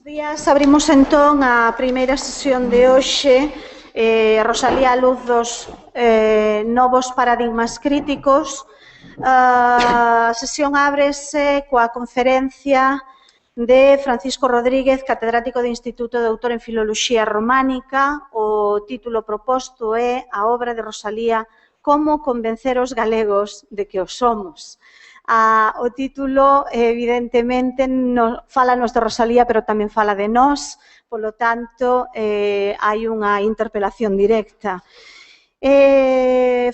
Días, abrimos entón a primeira sesión de hoxe, Rosalía á luz dos novos paradigmas críticos. A sesión ábrese coa conferencia de Francisco Rodríguez, catedrático do Instituto de Doutor en Filoloxía Románica. O título proposto é a obra de Rosalía, Como convencer os galegos de que o somos. O título, evidentemente, fala nos de Rosalía, pero tamén fala de nós, polo tanto, hai unha interpelación directa.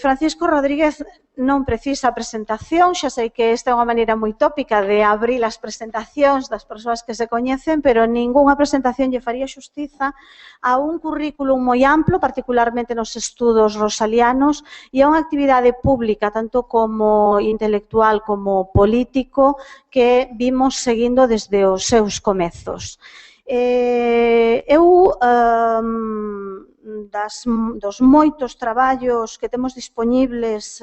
Francisco Rodríguez non precisa presentación, xa sei que esta é unha maneira moi tópica de abrir as presentacións das persoas que se coñecen, pero ningunha presentación lle faría xustiza a un currículum moi amplo, particularmente nos estudos rosalianos, e a unha actividade pública, tanto como intelectual como político, que vimos seguindo desde os seus comezos. Dos moitos traballos que temos dispoñibles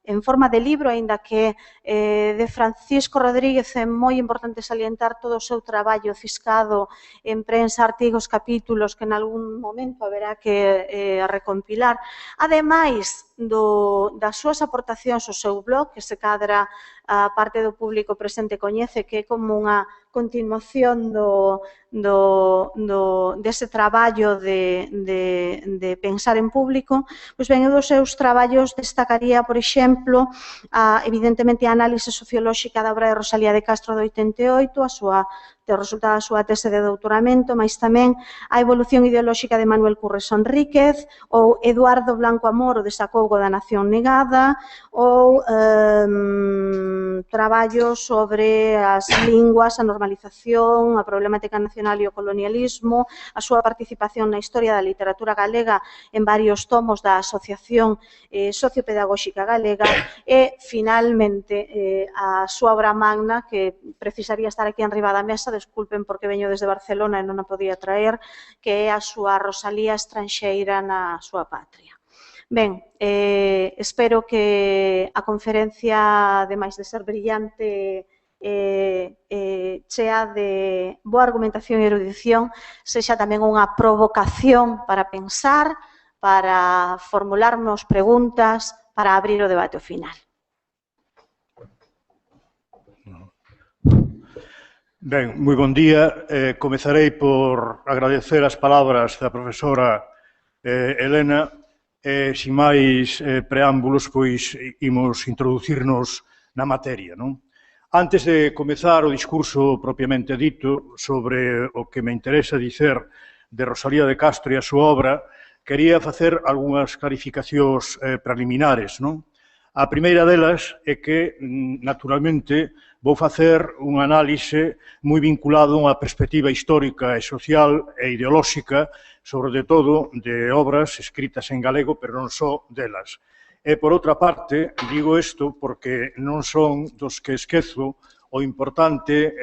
en forma de libro, aínda que de Francisco Rodríguez é moi importante salientar todo o seu traballo ciscado en prensa, artigos, capítulos que en algún momento haberá que recompilar. Ademais das súas aportacións ao seu blog, que se cadra a parte do público presente coñece, que é como unha continuación dese traballo de pensar en público. Pois ben, eu dos seus traballos destacaría, por exemplo, evidentemente a análise sociolóxica da obra de Rosalía de Castro do 88, o resultado da súa tese de doutoramento, mas tamén a evolución ideolóxica de Manuel Curres Enríquez, ou Eduardo Blanco Amor, o desacougo da nación negada, ou traballos sobre as linguas, a normalización, a problemática nacional e o colonialismo, a súa participación na historia da literatura galega en varios tomos da Asociación Sociopedagóxica Galega e, finalmente, a súa obra magna, que precisaría estar aquí enriba da mesa, desculpen porque veño desde Barcelona e non a podía traer, que é a súa Rosalía estranxeira na súa patria. Ben, espero que a conferencia, ademais de ser brillante, chea de boa argumentación e erudición, sexa tamén unha provocación para pensar, para formularnos preguntas, para abrir o debate ao final. Ben, moi bon día. Comezarei por agradecer as palabras da profesora Elena. Sin máis preámbulos, pois imos introducirnos na materia, non? Antes de comezar o discurso propiamente dito sobre o que me interesa dicer de Rosalía de Castro e a súa obra, quería facer algunhas clarificacións preliminares, non? A primeira delas é que, naturalmente, vou facer un análise moi vinculado a unha perspectiva histórica e social e ideolóxica, sobre todo de obras escritas en galego, pero non só delas. E, por outra parte, digo isto porque non son dos que esquezo o importante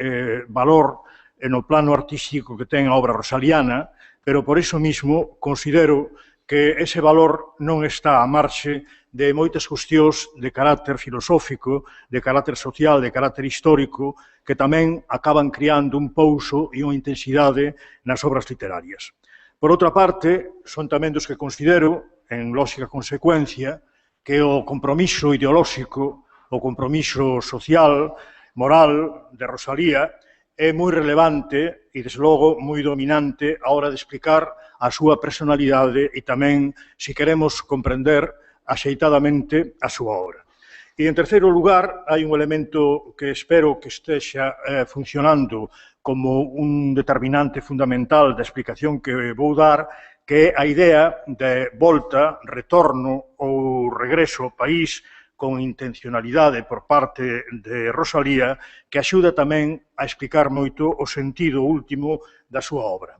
valor no plano artístico que ten a obra rosaliana, pero por iso mismo considero que ese valor non está á marxe de moitas cuestións de carácter filosófico, de carácter social, de carácter histórico, que tamén acaban criando un pouso e unha intensidade nas obras literarias. Por outra parte, son tamén dos que considero, en lógica consecuencia, que o compromiso ideolóxico, o compromiso social, moral de Rosalía é moi relevante e, desde logo, moi dominante a hora de explicar a súa personalidade e tamén, se queremos comprender axeitadamente a súa obra. E, en terceiro lugar, hai un elemento que espero que estexa funcionando como un determinante fundamental da explicación que vou dar, que é a idea de volta, retorno ou regreso ao país con intencionalidade por parte de Rosalía, que axuda tamén a explicar moito o sentido último da súa obra.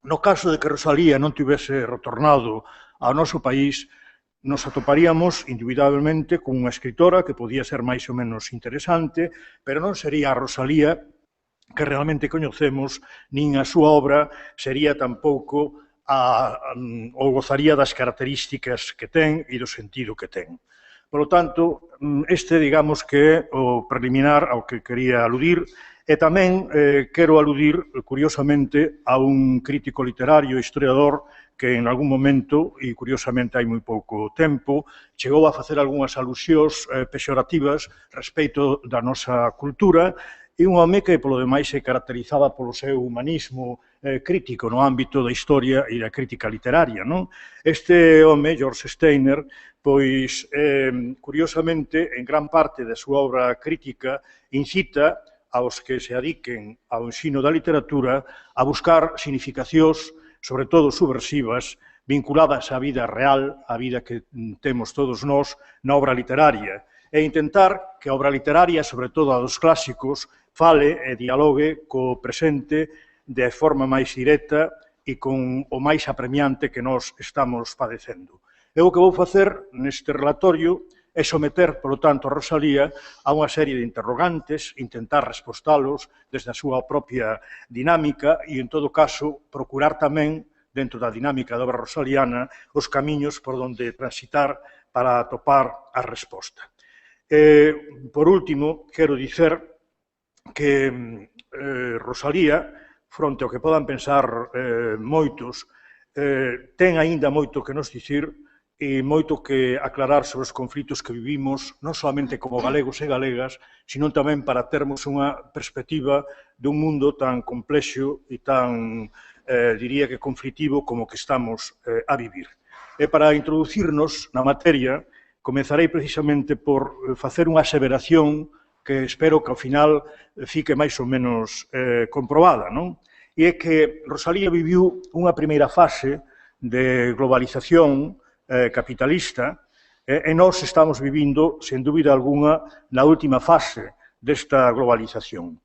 No caso de que Rosalía non tivese retornado ao noso país, nos atoparíamos indubidablemente con unha escritora que podía ser máis ou menos interesante, pero non sería a Rosalía que realmente coñecemos, nin a súa obra sería tampouco ou gozaría das características que ten e do sentido que ten. Por lo tanto, este, digamos que é o preliminar ao que quería aludir E tamén quero aludir, curiosamente, a un crítico literario e historiador que en algún momento, e curiosamente hai moi pouco tempo, chegou a facer algunhas alusións pexorativas respecto da nosa cultura, e un home que, polo demais, se caracterizaba polo seu humanismo crítico no ámbito da historia e da crítica literaria, non? Este home, George Steiner, pois, curiosamente, en gran parte da súa obra crítica, incita aos que se adiquen ao ensino da literatura a buscar significacións, sobre todo subversivas, vinculadas á vida real, á vida que temos todos nós na obra literaria, e intentar que a obra literaria, sobre todo a dos clásicos, fale e dialogue co presente de forma máis directa e con o máis apremiante que nós estamos padecendo. E o que vou facer neste relatorio é someter, polo tanto, a Rosalía a unha serie de interrogantes, intentar respostalos desde a súa propia dinámica e, en todo caso, procurar tamén, dentro da dinámica da obra rosaliana, os camiños por onde transitar para atopar a resposta. Por último, quero dicer que Rosalía, fronte ao que podan pensar moitos, ten aínda moito que nos dicir e moito que aclarar sobre os conflitos que vivimos, non solamente como galegos e galegas, sino tamén para termos unha perspectiva dun mundo tan complexo e tan, diría que conflitivo como que estamos a vivir. E para introducirnos na materia, comezarei precisamente por facer unha aseveración que espero que ao final fique máis ou menos comprobada, non? E é que Rosalía viviu unha primeira fase de globalización capitalista, e nós estamos vivindo, sen dúbida alguna, na última fase desta globalización.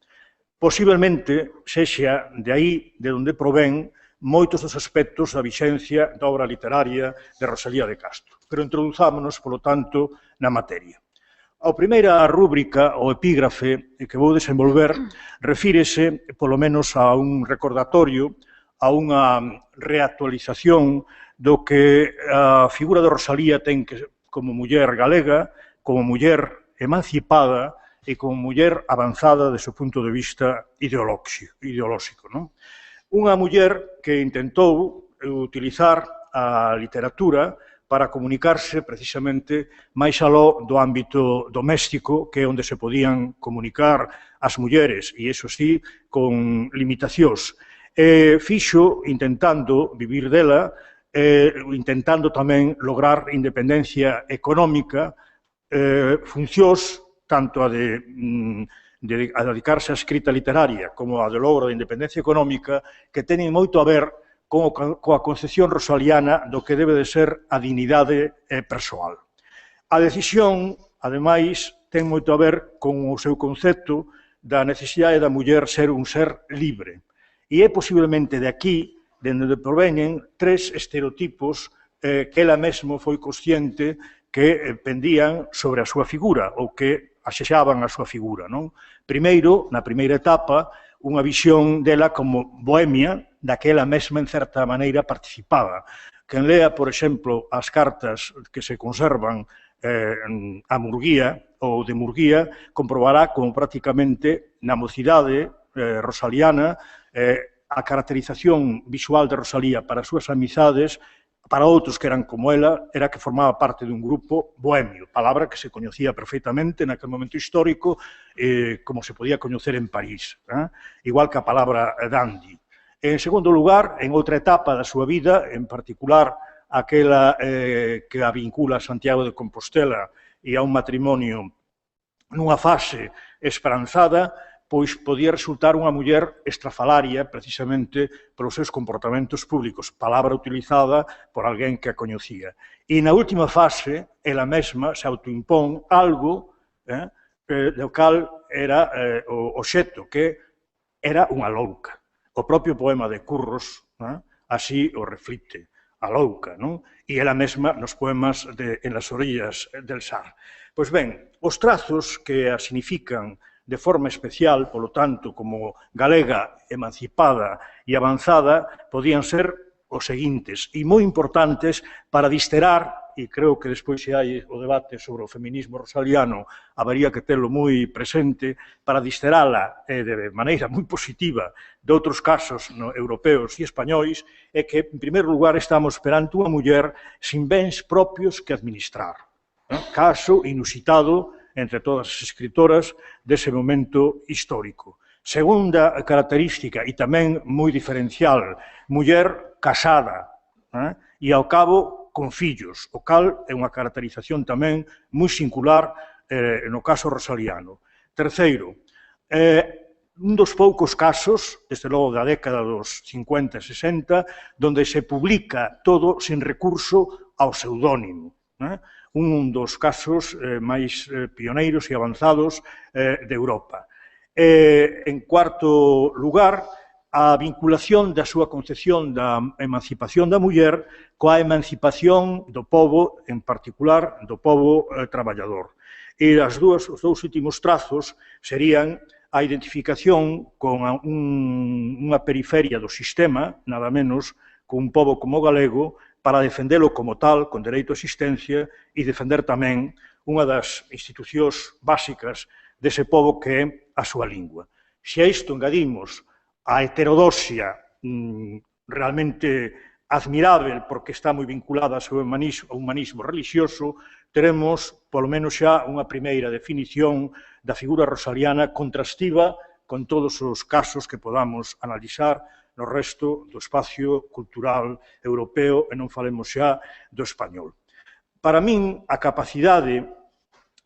Posiblemente sexa de aí de onde provén moitos dos aspectos da vixencia da obra literaria de Rosalía de Castro. Pero introduzámonos, polo tanto, na materia. A primeira rúbrica, o epígrafe, que vou desenvolver, refírese, polo menos, a un recordatorio, a unha reactualización do que a figura de Rosalía ten que, como muller galega, como muller emancipada e como muller avanzada desde o punto de vista ideolóxico. Non? Unha muller que intentou utilizar a literatura para comunicarse precisamente máis aló do ámbito doméstico, que é onde se podían comunicar as mulleres, e iso sí, con limitacións. Fixo intentando vivir dela, intentando tamén lograr independencia económica, funcións tanto a de dedicarse á escrita literaria como a de logro da independencia económica que teñen moito a ver coa concepción rosaliana do que debe de ser a dignidade persoal. A decisión, ademais, ten moito a ver con o seu concepto da necesidade da muller ser un ser libre. E é posiblemente de aquí dende onde proveñen tres estereotipos que ela mesmo foi consciente que pendían sobre a súa figura ou que asexaban a súa figura. Non? Primeiro, na primeira etapa, unha visión dela como bohemia, da que ela mesma, en certa maneira, participaba. Quen lea, por exemplo, as cartas que se conservan a Murguía ou de Murguía, comprobará como prácticamente na mocidade rosaliana a caracterización visual de Rosalía para as súas amizades, para outros que eran como ela, era que formaba parte dun grupo bohemio, palabra que se coñecía perfectamente naquele momento histórico como se podía coñecer en París, igual que a palabra dandy. En segundo lugar, en outra etapa da súa vida, en particular aquela que a vincula a Santiago de Compostela e a un matrimonio nunha fase esperanzada, pois podía resultar unha muller estrafalaria precisamente polos seus comportamentos públicos, palabra utilizada por alguén que a coñecía. E na última fase, ela mesma se autoimpón algo do cal era o obxecto, que era unha louca. O propio poema de Curros así o reflite, a louca, non? E ela mesma nos poemas de En las orillas del Sar. Pois ben, os trazos que a significan de forma especial, polo tanto, como galega, emancipada e avanzada, podían ser os seguintes, e moi importantes para disterar e creo que despois se hai o debate sobre o feminismo rosaliano, habería que telo moi presente para disterala de maneira moi positiva de outros casos europeos e españois, é que, en primeiro lugar, estamos perante unha muller sin bens propios que administrar. Caso inusitado entre todas as escritoras dese momento histórico. Segunda característica, e tamén moi diferencial, muller casada, e ao cabo con fillos, o cal é unha caracterización tamén moi singular no caso rosaliano. Terceiro, un dos poucos casos, desde logo da década dos 50 e 60, onde se publica todo sin recurso ao pseudónimo. Un dos casos máis pioneiros e avanzados de Europa. En cuarto lugar, a vinculación da súa concepción da emancipación da muller coa emancipación do pobo, en particular do pobo traballador. E os dous últimos trazos serían a identificación con unha periferia do sistema, nada menos, con un pobo como o galego, para defendelo como tal, con dereito a existencia, e defender tamén unha das institucións básicas dese pobo que é a súa lingua. Se a isto engadimos a heterodoxia realmente admirável, porque está moi vinculada ao seu humanismo religioso, teremos, polo menos xa, unha primeira definición da figura rosaliana contrastiva con todos os casos que podamos analizar no resto do espacio cultural europeo, e non falemos xa do español. Para min, a capacidade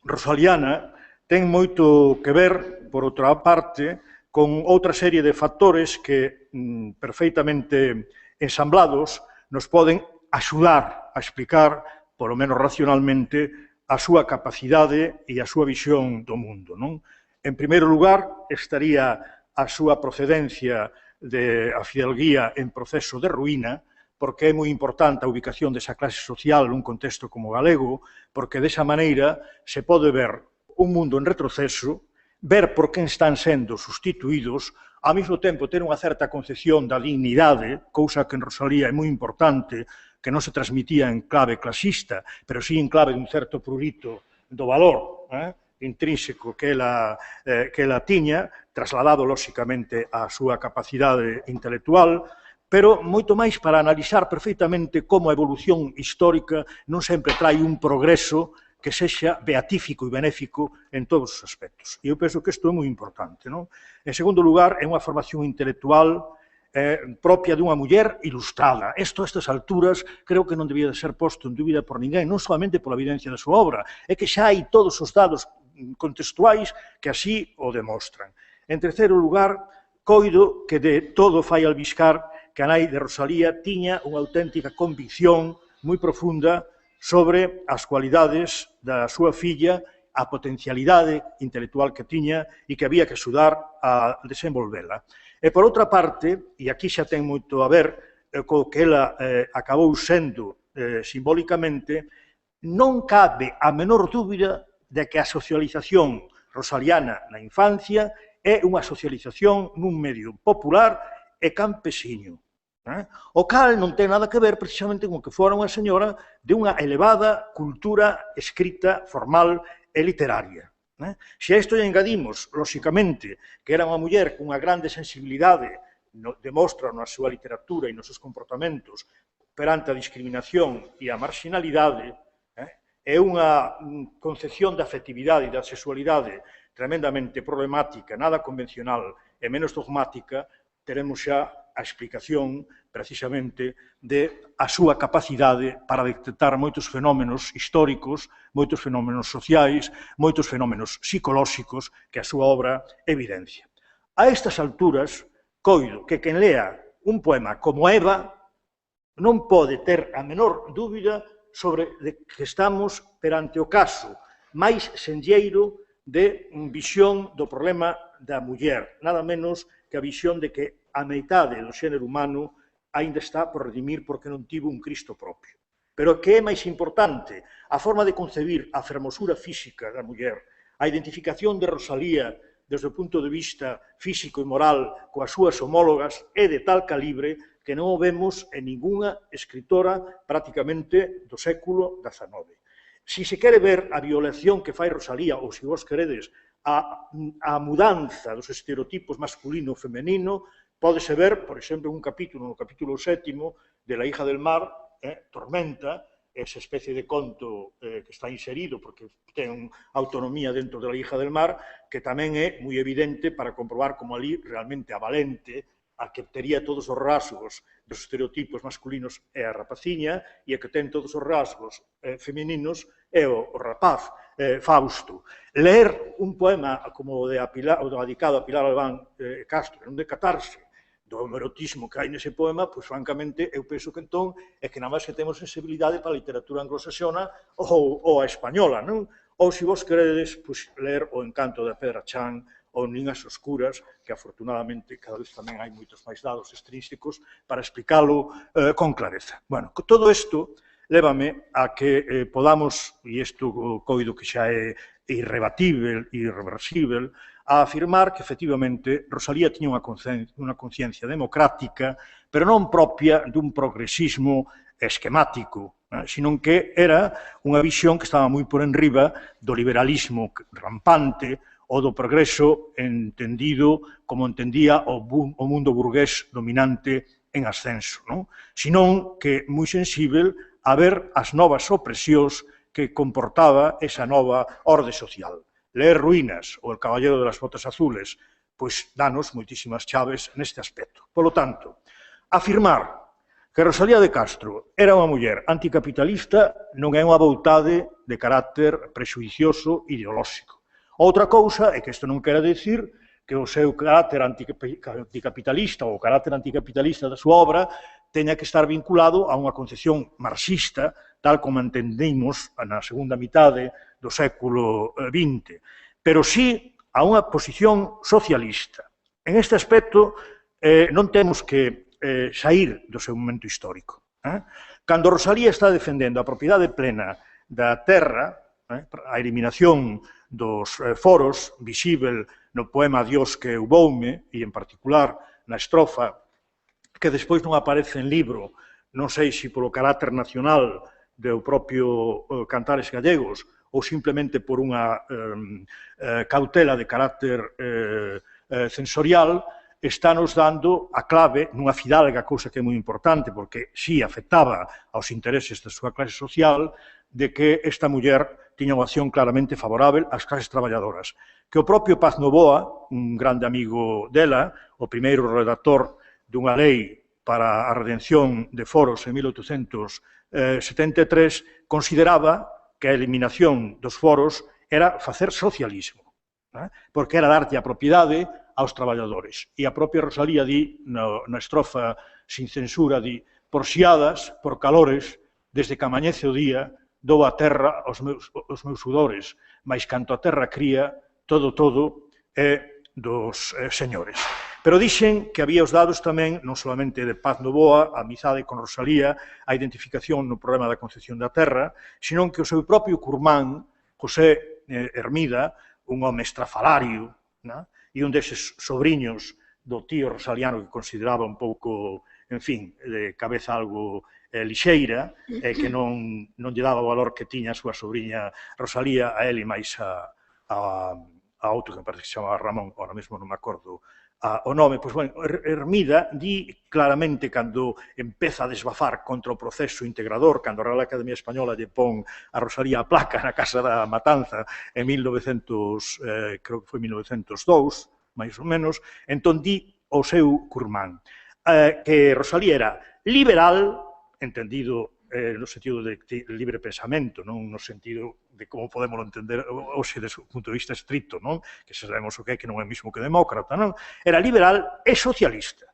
rosaliana ten moito que ver, por outra parte, con outra serie de factores que, perfeitamente ensamblados, nos poden axudar a explicar, polo menos racionalmente, a súa capacidade e a súa visión do mundo. En primeiro lugar, estaría a súa procedencia a fidelguía en proceso de ruína, porque é moi importante a ubicación desa clase social nun contexto como o galego, porque desa maneira se pode ver un mundo en retroceso, ver por quen están sendo sustituídos, ao mesmo tempo ter unha certa concepción da dignidade, cousa que en Rosalía é moi importante, que non se transmitía en clave clasista, pero sí en clave dun certo prurito do valor intrínseco que ela tiña, trasladado, lóxicamente, á súa capacidade intelectual, pero moito máis para analizar perfectamente como a evolución histórica non sempre trae un progreso que sexa beatífico e benéfico en todos os aspectos. E eu penso que isto é moi importante. En segundo lugar, é unha formación intelectual propia dunha muller ilustrada. Isto, a estas alturas, creo que non debía de ser posto en dúbida por ninguén, non solamente pola evidencia da súa obra, é que xa hai todos os dados contextuais que así o demostran. En terceiro lugar, coido que de todo fai albiscar que a nai de Rosalía tiña unha auténtica convicción moi profunda sobre as cualidades da súa filla, a potencialidade intelectual que tiña e que había que axudar a desenvolvela. E, por outra parte, e aquí xa ten moito a ver co que ela acabou sendo simbólicamente, non cabe a menor dúbida de que a socialización rosaliana na infancia é unha socialización nun medio popular e campesiño. O cal non ten nada que ver precisamente con que fora unha señora de unha elevada cultura escrita, formal e literaria. Se a isto lle engadimos, lóxicamente, que era unha muller cunha grande sensibilidade, demostra na súa literatura e nos seus comportamentos perante a discriminación e a marginalidade, é unha concepción da afectividade e da sexualidade tremendamente problemática, nada convencional e menos dogmática, teremos xa a explicación, precisamente, de a súa capacidade para detectar moitos fenómenos históricos, moitos fenómenos sociais, moitos fenómenos psicolóxicos que a súa obra evidencia. A estas alturas, coido que quen lea un poema como Eva non pode ter a menor dúbida sobre que estamos perante o caso máis senlleiro de visión do problema da muller, nada menos que a visión de que a metade do xénero humano aínda está por redimir porque non tivo un Cristo propio. Pero que é máis importante, a forma de concebir a fermosura física da muller, a identificación de Rosalía desde o punto de vista físico e moral coas súas homólogas é de tal calibre que non o vemos en ningunha escritora prácticamente do século XIX. Si se quere ver a violación que fai Rosalía, ou se vos queredes, a mudanza dos estereotipos masculino e femenino, pódese ver, por exemplo, un capítulo, no capítulo 7 de La hija del mar, Tormenta, esa especie de conto que está inserido, porque ten autonomía dentro de La hija del mar, que tamén é moi evidente para comprobar como ali realmente a valente, a que tería todos os rasgos dos estereotipos masculinos é a rapaciña, e a que ten todos os rasgos femininos é o rapaz, Fausto. Leer un poema como o dedicado a Pilar Albán Castro, non de catarse do homoerotismo que hai nese poema, pois, francamente, eu penso que entón é que nada máis que temos sensibilidade para a literatura anglosaxona ou a española, non? Ou, se vos queredes, pois, ler O encanto da Pedra Chan ou Niñas Oscuras, que afortunadamente cada vez tamén hai moitos máis dados extrínsticos para explicalo con clareza. Bueno, todo isto lévame a que podamos, e isto coido que xa é irrebatível, irreversible, a afirmar que, efectivamente, Rosalía tiña unha conciencia democrática, pero non propia dun progresismo esquemático, sino que era unha visión que estaba moi por enriba do liberalismo rampante ou do progreso entendido como entendía o mundo burgués dominante en ascenso, non? Senón que moi sensível a ver as novas opresións que comportaba esa nova orde social. Leer Ruínas ou El caballero de las botas azules, pois danos moitísimas chaves neste aspecto. Polo tanto, afirmar que Rosalía de Castro era unha muller anticapitalista non é unha vontade de carácter prexuicioso ideolóxico. Outra cousa é que isto non quere dicir que o seu carácter anticapitalista ou o carácter anticapitalista da súa obra teña que estar vinculado a unha concepción marxista, tal como entendimos na segunda mitade do século XX, pero sí a unha posición socialista. En este aspecto non temos que saír do seu momento histórico. Cando Rosalía está defendendo a propiedade plena da terra, a eliminación dos foros, visível no poema Dios que eu voume, e en particular na estrofa que despois non aparece en libro, non sei se polo carácter nacional do propio Cantares Gallegos ou simplemente por unha cautela de carácter sensorial, está nos dando a clave nunha fidalga, cousa que é moi importante, porque sí afectaba aos intereses da súa clase social, de que esta muller tiña unha acción claramente favorável ás clases traballadoras. Que o propio Paz Novoa, un grande amigo dela, o primeiro redactor dunha lei para a redención de foros en 1873, consideraba que a eliminación dos foros era facer socialismo, porque era darte a propiedade aos traballadores. E a propia Rosalía di, na estrofa sin censura, di: por xiadas, por calores, desde que amañece o día, dou a terra os meus sudores, mais canto a terra cría, todo é dos señores. Pero dixen que había os dados tamén, non solamente de Paz Novoa, a amizade con Rosalía, a identificación no problema da concepción da terra, senón que o seu propio curmán, José Hermida, un home estrafalario, e un deses sobrinhos do tío rosaliano que consideraba un pouco, en fin, de cabeza algo lixeira, que non lle daba o valor que tiña a súa sobrinha Rosalía, a ele máis a outro que me parece que se chamaba Ramón, ahora mesmo non me acordo o nome. Pois, bueno, Hermida di claramente, cando empeza a desbafar contra o proceso integrador, cando a Real Academia Española lle pon a Rosalía a placa na Casa da Matanza en 1902, máis ou menos, entón di o seu curmán, que Rosalía era liberal, entendido no sentido de libre pensamento, non no sentido de como podemos entender hoxe desde o punto de vista estricto, non? Que sabemos o que é, que non é mesmo que demócrata, non? Era liberal e socialista.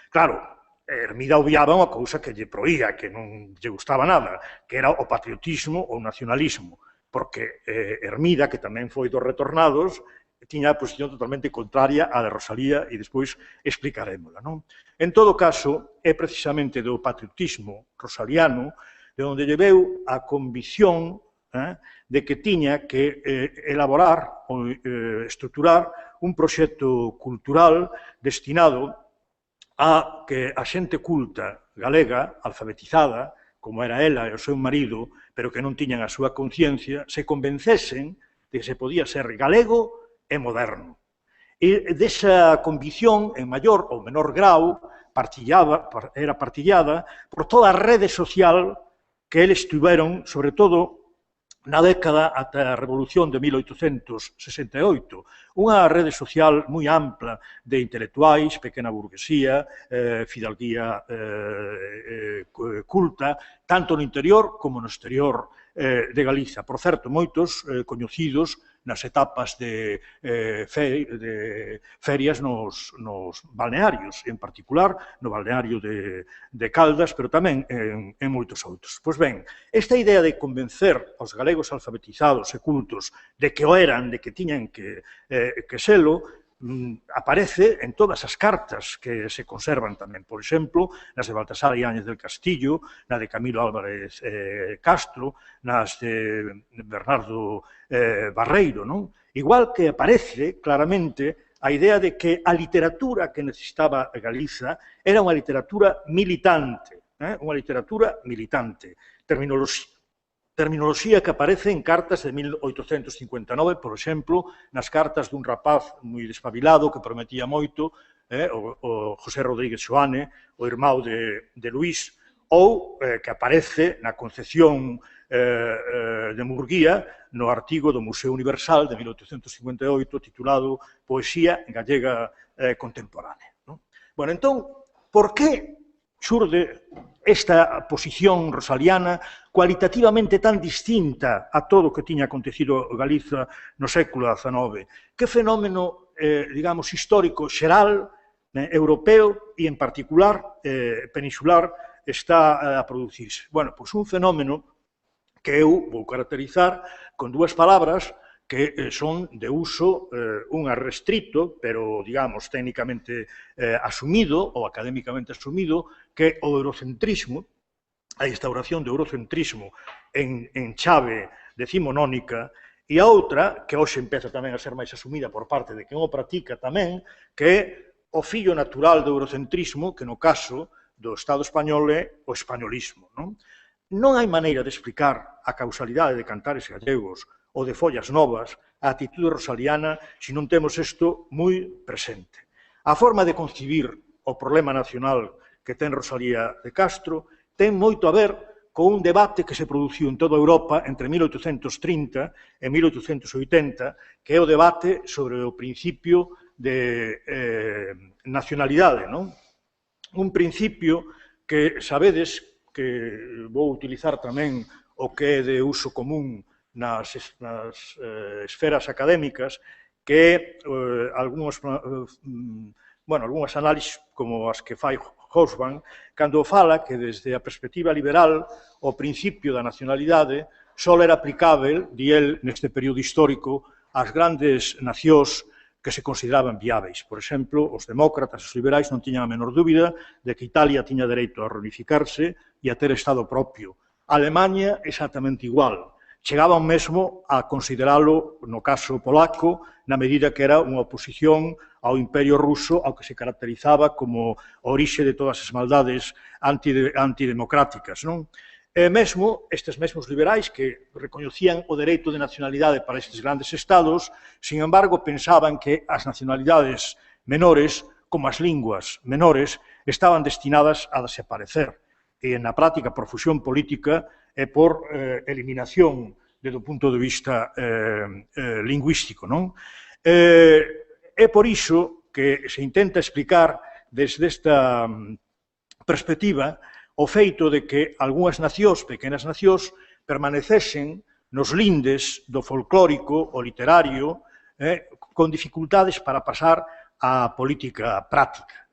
Claro, Hermida obviaba unha cousa que lle proía, que non lle gustaba nada, que era o patriotismo ou o nacionalismo, porque Hermida, que tamén foi dos retornados, tiña a posición totalmente contraria á de Rosalía e despois explicarémola, non? En todo caso, é precisamente do patriotismo rosaliano de onde lle veu a convicción de que tiña que elaborar ou estruturar un proxecto cultural destinado a que a xente culta galega, alfabetizada, como era ela e o seu marido, pero que non tiñan a súa conciencia, se convencesen de que se podía ser galego e moderno. E desa convicción, en maior ou menor grau, era partillada por toda a rede social que eles tiveron, sobre todo, na década ata a Revolución de 1868, unha rede social moi ampla de intelectuais, pequena burguesía, fidalguía culta, tanto no interior como no exterior de Galiza. Por certo, moitos coñecidos nas etapas de ferias nos balnearios, en particular no balneario de Caldas, pero tamén en moitos outros. Pois ben, esta idea de convencer aos galegos alfabetizados e cultos de que o eran, de que tiñan que selo, aparece en todas as cartas que se conservan tamén, por exemplo, nas de Baltasar Yáñez del Castillo, na de Camilo Álvarez Castro, nas de Bernardo Barreiro, non? Igual que aparece claramente a idea de que a literatura que necesitaba Galiza era unha literatura militante, terminoloxía que aparece en cartas de 1859, por exemplo, nas cartas dun rapaz moi despabilado que prometía moito, o José Rodríguez Xoane, o irmão de Luís, ou que aparece na Concepción de Murguía, no artigo do Museo Universal de 1858, titulado Poesía gallega contemporánea. Bueno, entón, por que xurde esta posición rosaliana cualitativamente tan distinta a todo o que tiña acontecido Galiza no século XIX? Que fenómeno, digamos, histórico xeral, europeo e, en particular, peninsular, está a producirse? Bueno, pois un fenómeno que eu vou caracterizar con dúas palabras que son de uso, unha restrito, pero, digamos, técnicamente asumido, ou académicamente asumido, que é o eurocentrismo, a instauración do eurocentrismo en chave decimonónica, e a outra, que hoxe empeza tamén a ser máis asumida por parte de quen o practica tamén, que é o fillo natural do eurocentrismo, que no caso do Estado español é o españolismo. Non hai maneira de explicar a causalidade de Cantares Gallegos ou de Follas Novas, a actitude rosaliana, se non temos isto moi presente. A forma de concibir o problema nacional que ten Rosalía de Castro ten moito a ver con un debate que se produciu en toda Europa entre 1830 e 1880, que é o debate sobre o principio de nacionalidade, non? Un principio que sabedes que vou utilizar tamén o que é de uso común nas esferas académicas, que algunhas análises como as que fai Hobsbawm, cando fala que desde a perspectiva liberal o principio da nacionalidade só era aplicável, di el, neste período histórico, ás grandes nacións que se consideraban viáveis. Por exemplo, os demócratas e os liberais non tiñan a menor dúbida de que Italia tiña dereito a reunificarse e a ter Estado propio. A Alemanha, exactamente igual. Chegaban mesmo a consideralo, no caso polaco, na medida que era unha oposición ao Imperio Ruso, ao que se caracterizaba como a orixe de todas as maldades antidemocráticas. E mesmo, estes mesmos liberais que recoñecían o dereito de nacionalidade para estes grandes estados, sin embargo, pensaban que as nacionalidades menores, como as linguas menores, estaban destinadas a desaparecer. E, na práctica, por fusión política e por eliminación desde o punto de vista lingüístico. É por iso que se intenta explicar desde esta perspectiva o feito de que algunhas nacións, pequenas nacións, permanecesen nos lindes do folclórico, o literario, con dificultades para pasar á política práctica.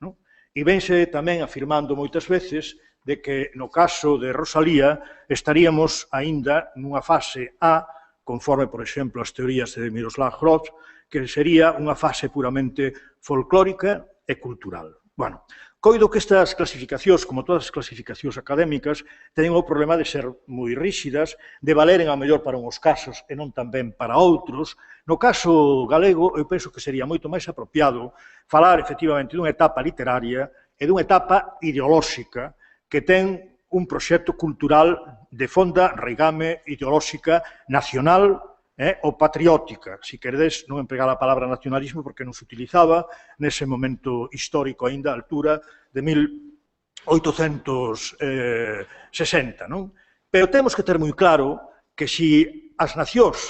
E vense tamén afirmando moitas veces de que, no caso de Rosalía, estaríamos aínda nunha fase A, conforme, por exemplo, as teorías de Miroslav Hrod, que sería unha fase puramente folclórica e cultural. Bueno, coido que estas clasificacións, como todas as clasificacións académicas, teñen o problema de ser moi rígidas, de valeren a mellor para uns casos e non tamén para outros. No caso galego, eu penso que sería moito máis apropiado falar, efectivamente, dunha etapa literaria e dunha etapa ideolóxica que ten un proxecto cultural de fonda reigame ideolóxica nacional ou patriótica, se queredes non empregar a palabra nacionalismo porque non se utilizaba nese momento histórico aínda a altura de 1860, non? Pero temos que ter moi claro que se as nacións,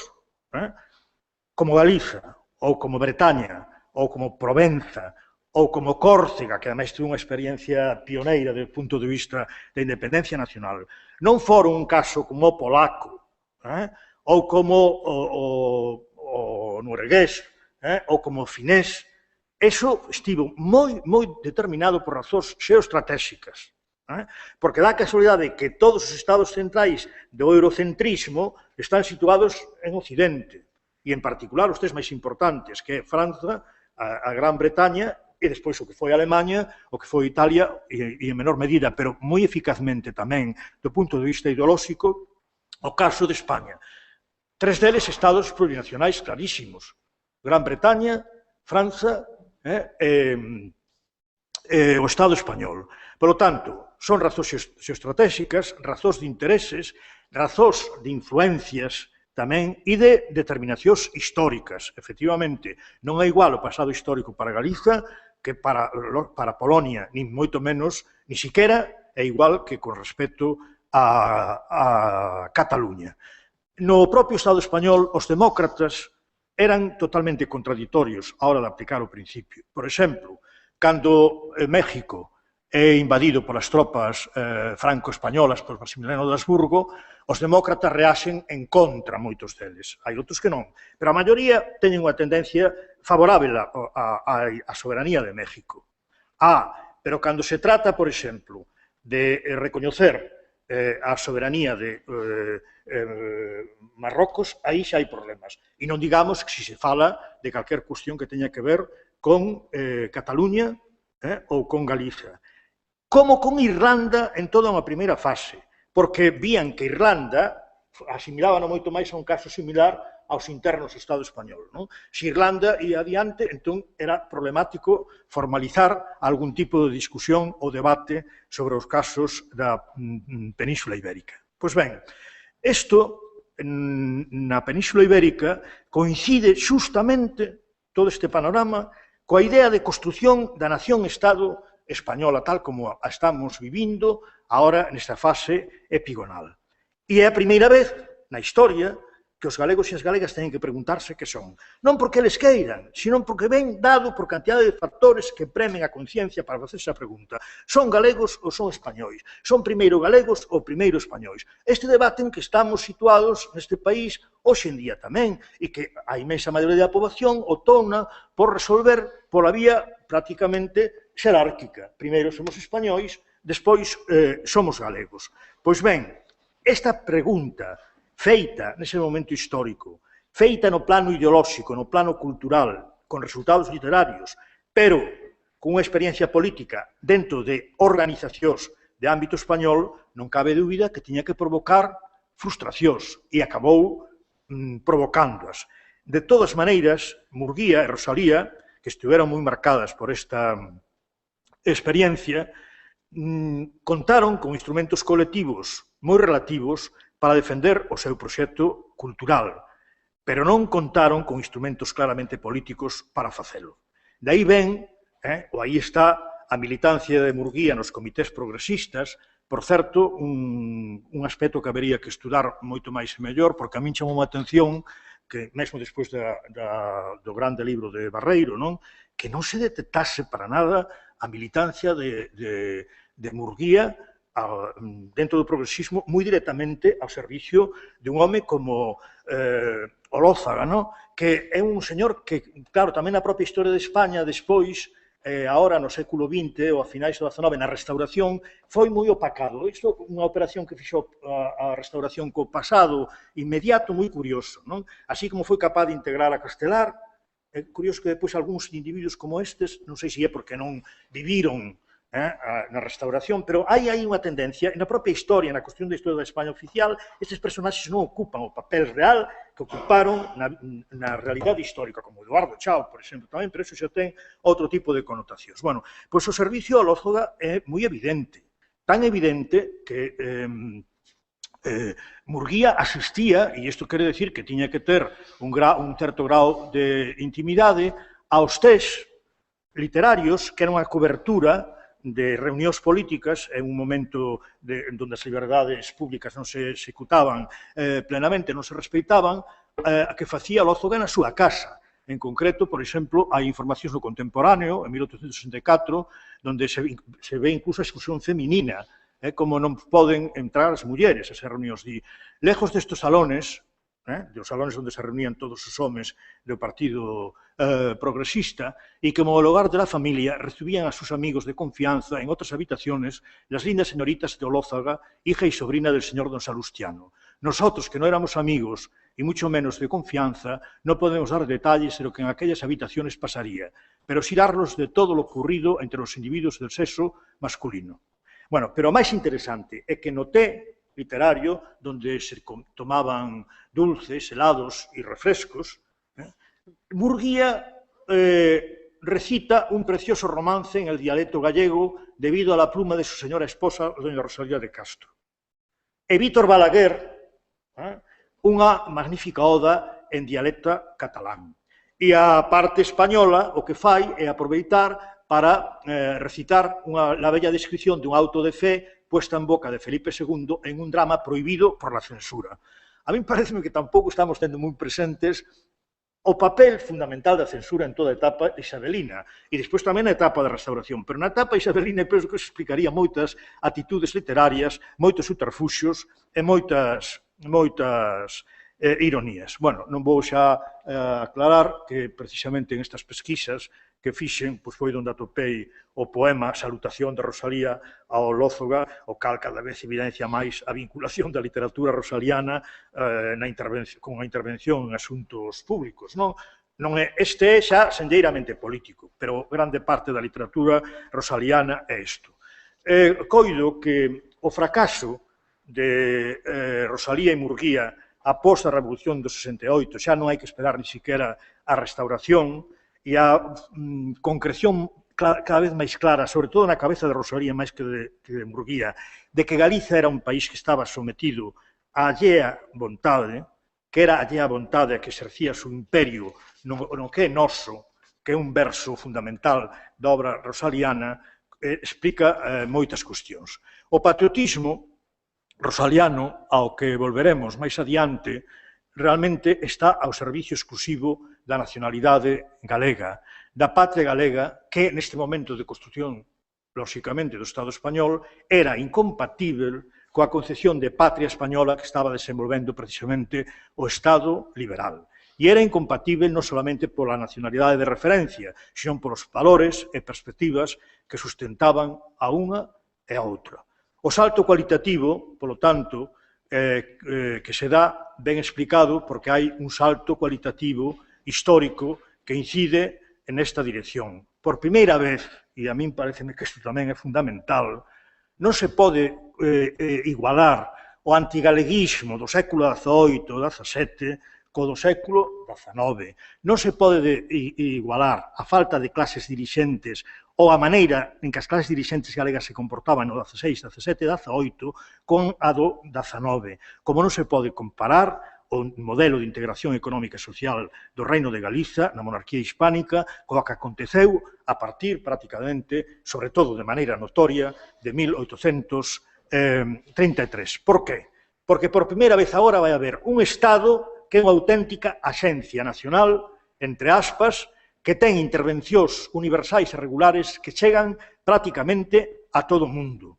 como Galiza, ou como Bretaña, ou como Provenza, ou como Córcega, que ademais teve unha experiencia pioneira do punto de vista da independencia nacional, non foron un caso como o polaco, ou como o noruegués, ou como o finés, eso estivo moi determinado por razóns xeoestratégicas, porque dá a casualidade que todos os estados centrais do eurocentrismo están situados en Occidente, e en particular os tres máis importantes, que é França, a Gran Bretaña, e despois o que foi a Alemanha, o que foi Italia, e en menor medida, pero moi eficazmente tamén, do punto de vista ideolóxico, o caso de España. Tres deles estados plurinacionais clarísimos. Gran Bretaña, França e o Estado español. Por lo tanto, son razóns xeoestratégicas, razóns de intereses, razóns de influencias tamén e de determinacións históricas. Efectivamente, non é igual o pasado histórico para Galiza que para Polonia, nin moito menos, ni siquiera é igual que con respecto a Cataluña. No propio Estado español, os demócratas eran totalmente contraditorios a hora de aplicar o principio. Por exemplo, cando México é invadido polas tropas franco-españolas por Maximiliano de Habsburgo, os demócratas reaxen en contra moitos deles. Hai outros que non, pero a maioría teñen unha tendencia favorable á soberanía de México. Pero cando se trata, por exemplo, de recoñecer a soberanía de Marrocos, aí xa hai problemas. E non digamos que se fala de calquer cuestión que teña que ver con Cataluña ou con Galiza. Como con Irlanda en toda unha primeira fase, porque vían que Irlanda asimilaban moito máis a un caso similar aos internos do Estado español. Se Irlanda ia adiante, entón era problemático formalizar algún tipo de discusión ou debate sobre os casos da Península Ibérica. Pois ben, isto na Península Ibérica coincide xustamente todo este panorama coa idea de construción da nación-estado española, tal como a estamos vivindo agora nesta fase epigonal. E é a primeira vez na historia que os galegos e as galegas teñen que preguntarse que son. Non porque eles queiran, sino porque ven dado por cantidade de factores que premen a conciencia para facer esa pregunta. Son galegos ou son españois? Son primeiro galegos ou primeiro españois? Este debate en que estamos situados neste país hoxe en día tamén, e que a inmensa maioría da poboación optona por resolver pola vía prácticamente xerárquica. Primeiro somos españois, despois somos galegos. Pois ben, esta pregunta feita nese momento histórico, feita no plano ideolóxico, no plano cultural, con resultados literarios, pero con unha experiencia política dentro de organizacións de ámbito español, non cabe dúbida que tiña que provocar frustracións e acabou provocándoas. De todas maneiras, Murguía e Rosalía, que estiveron moi marcadas por esta experiencia, contaron con instrumentos colectivos moi relativos para defender o seu proxecto cultural, pero non contaron con instrumentos claramente políticos para facelo. De aí ven, ou aí está, a militancia de Murguía nos comités progresistas, por certo, un aspecto que habería que estudar moito máis e mellor, porque a min chamou a atención que, mesmo despois do grande libro de Barreiro, que non se detectase para nada a militancia de Murguía dentro do progresismo moi directamente ao servicio de un home como Olózaga, que é un señor que, claro, tamén na propia historia de España, despois, agora no século XX ou a finais do XIX, na restauración, foi moi opacado. Isto é unha operación que fixo a restauración co pasado inmediato moi curioso. Así como foi capaz de integrar a Castelar, é curioso que depois algúns individuos como estes, non sei se é porque non viviron na restauración, pero hai unha tendencia, na propia historia, na cuestión da historia da España oficial, estes personaxes non ocupan o papel real que ocuparon na realidade histórica, como Eduardo Chao, por exemplo, tamén, pero eso xa ten outro tipo de connotacións. Bueno, pois o servicio a Lózoga é moi evidente, tan evidente que Murguía asistía, e isto quere decir que tiña que ter un certo grau de intimidade, aos tests literarios, que era unha cobertura de reunións políticas en un momento onde as liberdades públicas non se executaban plenamente, non se respeitaban, que facía Lózoga na súa casa. En concreto, por exemplo, hai informacións no contemporáneo, en 1864, onde se ve incluso a exclusión feminina, como non poden entrar as mulleres a esas reunións. Lejos destes salones, dos salones onde se reunían todos os homes do Partido Progresista, e que, como lugar de la familia, recibían a sus amigos de confianza en otras habitaciones las lindas señoritas de Olózaga, hija y sobrina del señor don Salustiano. Nosotros, que no éramos amigos, y mucho menos de confianza, no podemos dar detalles de lo que en aquellas habitaciones pasaría, pero sí darlos de todo lo ocurrido entre los individuos del sexo masculino. Bueno, pero o máis interesante é que no té literario, donde se tomaban dulces, helados y refrescos, Murguía recita un precioso romance en el dialecto gallego debido a la pluma de su señora esposa, doña Rosalía de Castro. E Vítor Balaguer, unha magnífica oda en dialecto catalán. E a parte española o que fai é aproveitar para recitar la bella descripción de un auto de fe puesta en boca de Felipe II en un drama prohibido por la censura. A mí parece que tampouco estamos tendo moi presentes o papel fundamental da censura en toda a etapa isabelina e despois tamén na etapa da restauración, pero na etapa isabelina penso que se explicaría moitas atitudes literarias, moitos subterfuxios e moitas ironías. Bueno, non vou xa aclarar que precisamente en estas pesquisas que fixen, pois foi onde atopei o poema Salutación de Rosalía ao Lózoga, o cal cada vez evidencia máis a vinculación da literatura rosaliana con a intervención en asuntos públicos. Este é xa sendeiramente político, pero grande parte da literatura rosaliana é isto. Coido que o fracaso de Rosalía e Murguía após a Revolución do 68, xa non hai que esperar ni siquiera a restauración, e a concreción cada vez máis clara, sobre todo na cabeza de Rosalía máis que de Murguía, de que Galiza era un país que estaba sometido a allea vontade, que era a allea vontade a que exercía o seu imperio no que é noso, que é un verso fundamental da obra rosaliana, explica moitas cuestións. O patriotismo rosaliano, ao que volveremos máis adiante, realmente está ao servicio exclusivo da nacionalidade galega, da patria galega, que neste momento de construción, lóxicamente, do Estado español, era incompatível coa concepción de patria española que estaba desenvolvendo precisamente o Estado liberal. E era incompatible non solamente pola nacionalidade de referencia, sino polos valores e perspectivas que sustentaban a unha e a outra. O salto cualitativo, polo tanto, que se dá ben explicado porque hai un salto cualitativo histórico que incide en esta dirección. Por primeira vez, e a min pareceme que isto tamén é fundamental, non se pode igualar o antigaleguismo do século XVIII, XVII, co do século XIX. Non se pode igualar a falta de clases dirixentes ou a maneira en que as clases dirixentes galegas se comportaban no XVI, XVII e XVIII con a do XIX. Como non se pode comparar o modelo de integración económica e social do Reino de Galiza na monarquía hispánica co que aconteceu a partir, prácticamente, sobre todo de maneira notoria, de 1833. Por qué? Porque por primeira vez agora vai haber un Estado que é unha auténtica axencia nacional, entre aspas, que ten intervencións universais e regulares que chegan prácticamente a todo o mundo,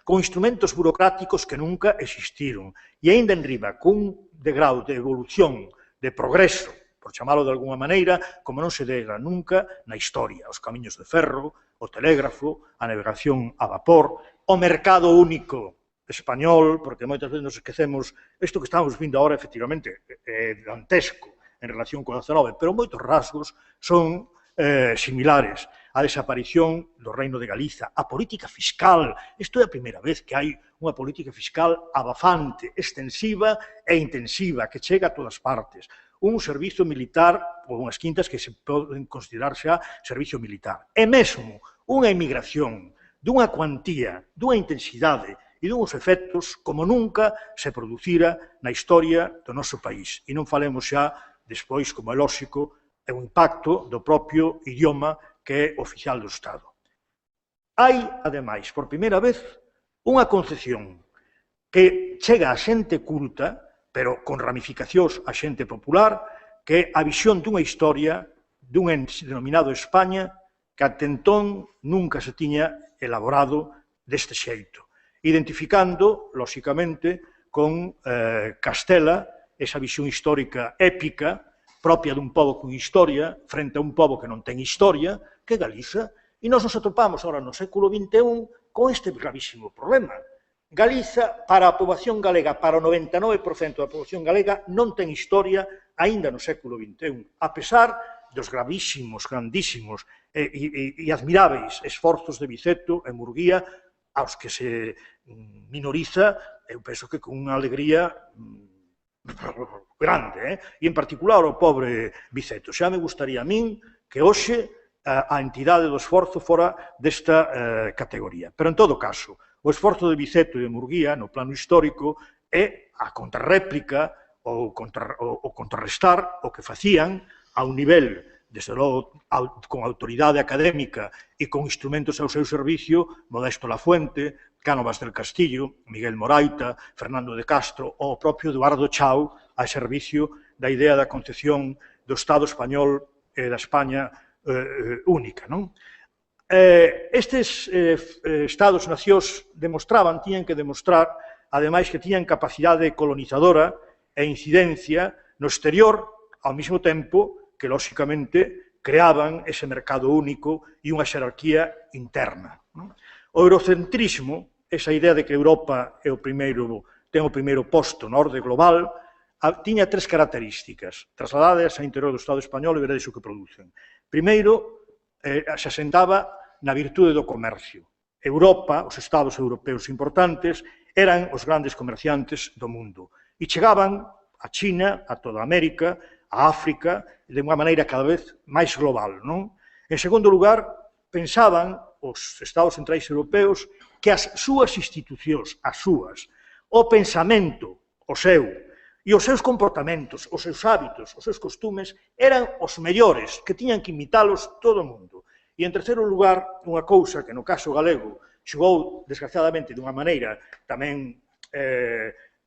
con instrumentos burocráticos que nunca existiron, e aínda enriba cun degrau de evolución, de progreso, por chamalo de alguma maneira, como non se dera nunca na historia, os camiños de ferro, o telégrafo, a navegación a vapor, o mercado único español, porque moitas veces nos esquecemos, isto que estamos vindo agora, efectivamente, é dantesco en relación con o XIX, pero moitos rasgos son similares. a desaparición do Reino de Galiza, a política fiscal. Isto é a primeira vez que hai unha política fiscal abafante, extensiva e intensiva, que chega a todas partes. Un servizo militar, ou unhas quintas que se poden considerar xa servicio militar. E mesmo unha emigración dunha cuantía, dunha intensidade e dunhos efectos como nunca se producira na historia do noso país. E non falemos xa, despois, como é lóxico, o impacto do propio idioma que é oficial do Estado. Hai, ademais, por primeira vez, unha concepción que chega a xente culta, pero con ramificacións a xente popular, que é a visión dunha historia dun denominado España que até entón nunca se tiña elaborado deste xeito, identificando, lóxicamente, con Castela, esa visión histórica épica, propia dun pobo con historia, frente a un pobo que non ten historia, que é Galiza, e nós nos atopamos agora no século XXI con este gravísimo problema. Galiza, para a poboación galega, para o 99% da poboación galega, non ten historia aínda no século XXI, a pesar dos gravísimos, grandísimos e admiráveis esforzos de Biceto e Murguía, aos que se minoriza, eu penso que con unha alegría grande, e en particular o pobre Biceto. Xa me gustaría a min que hoxe a entidade do esforzo fora desta categoría. Pero, en todo caso, o esforzo de Biceto e de Murguía, no plano histórico, é a contrarréplica ou contrarrestar o que facían a un nivel, desde logo, con autoridade académica e con instrumentos ao seu servicio, Modesto Lafuente, Cánovas del Castillo, Miguel Moraita, Fernando de Castro ou o propio Eduardo Chao, a servicio da idea da concepción do Estado español e da España única. Estes Estados-nacións tiñan que demostrar, ademais, que tiñan capacidade colonizadora e incidencia no exterior, ao mesmo tempo que, lóxicamente, creaban ese mercado único e unha xerarquía interna. O eurocentrismo, esa idea de que Europa ten o primeiro posto na orde global, tiña tres características. Trasladadas ao interior do Estado español e veredes o que producen. Primeiro, se asentaba na virtude do comercio. Europa, os Estados europeos importantes, eran os grandes comerciantes do mundo e chegaban a China, a toda América, a África, de unha maneira cada vez máis global. En segundo lugar, pensaban os Estados centrais europeos que as súas institucións, o pensamento, o seu, e os seus comportamentos, os seus hábitos, os seus costumes, eran os mellores, que tiñan que imitalos todo o mundo. E, en terceiro lugar, unha cousa que no caso galego xogou, desgraciadamente, dunha maneira tamén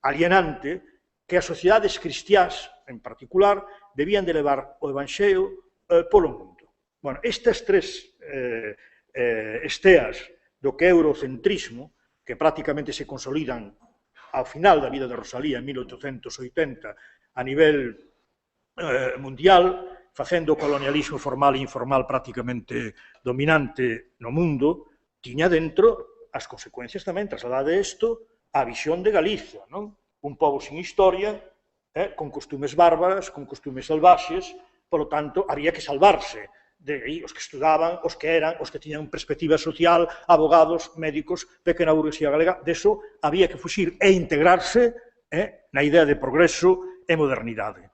alienante, que as sociedades cristiás, en particular, debían de levar o Evanxeo polo mundo. Bueno, estas tres esteas do que é eurocentrismo, que prácticamente se consolidan ao final da vida de Rosalía, en 1880, a nivel mundial, facendo o colonialismo formal e informal prácticamente dominante no mundo, tiña dentro as consecuencias tamén, trasladade isto á visión de Galiza, un pobo sin historia, con costumes bárbaras, con costumes salvaxes, polo tanto, había que salvarse de aí os que estudaban, os que eran, os que tiñan perspectiva social, abogados, médicos, pequena burguesía galega, deso había que fuxir e integrarse na idea de progreso e modernidade.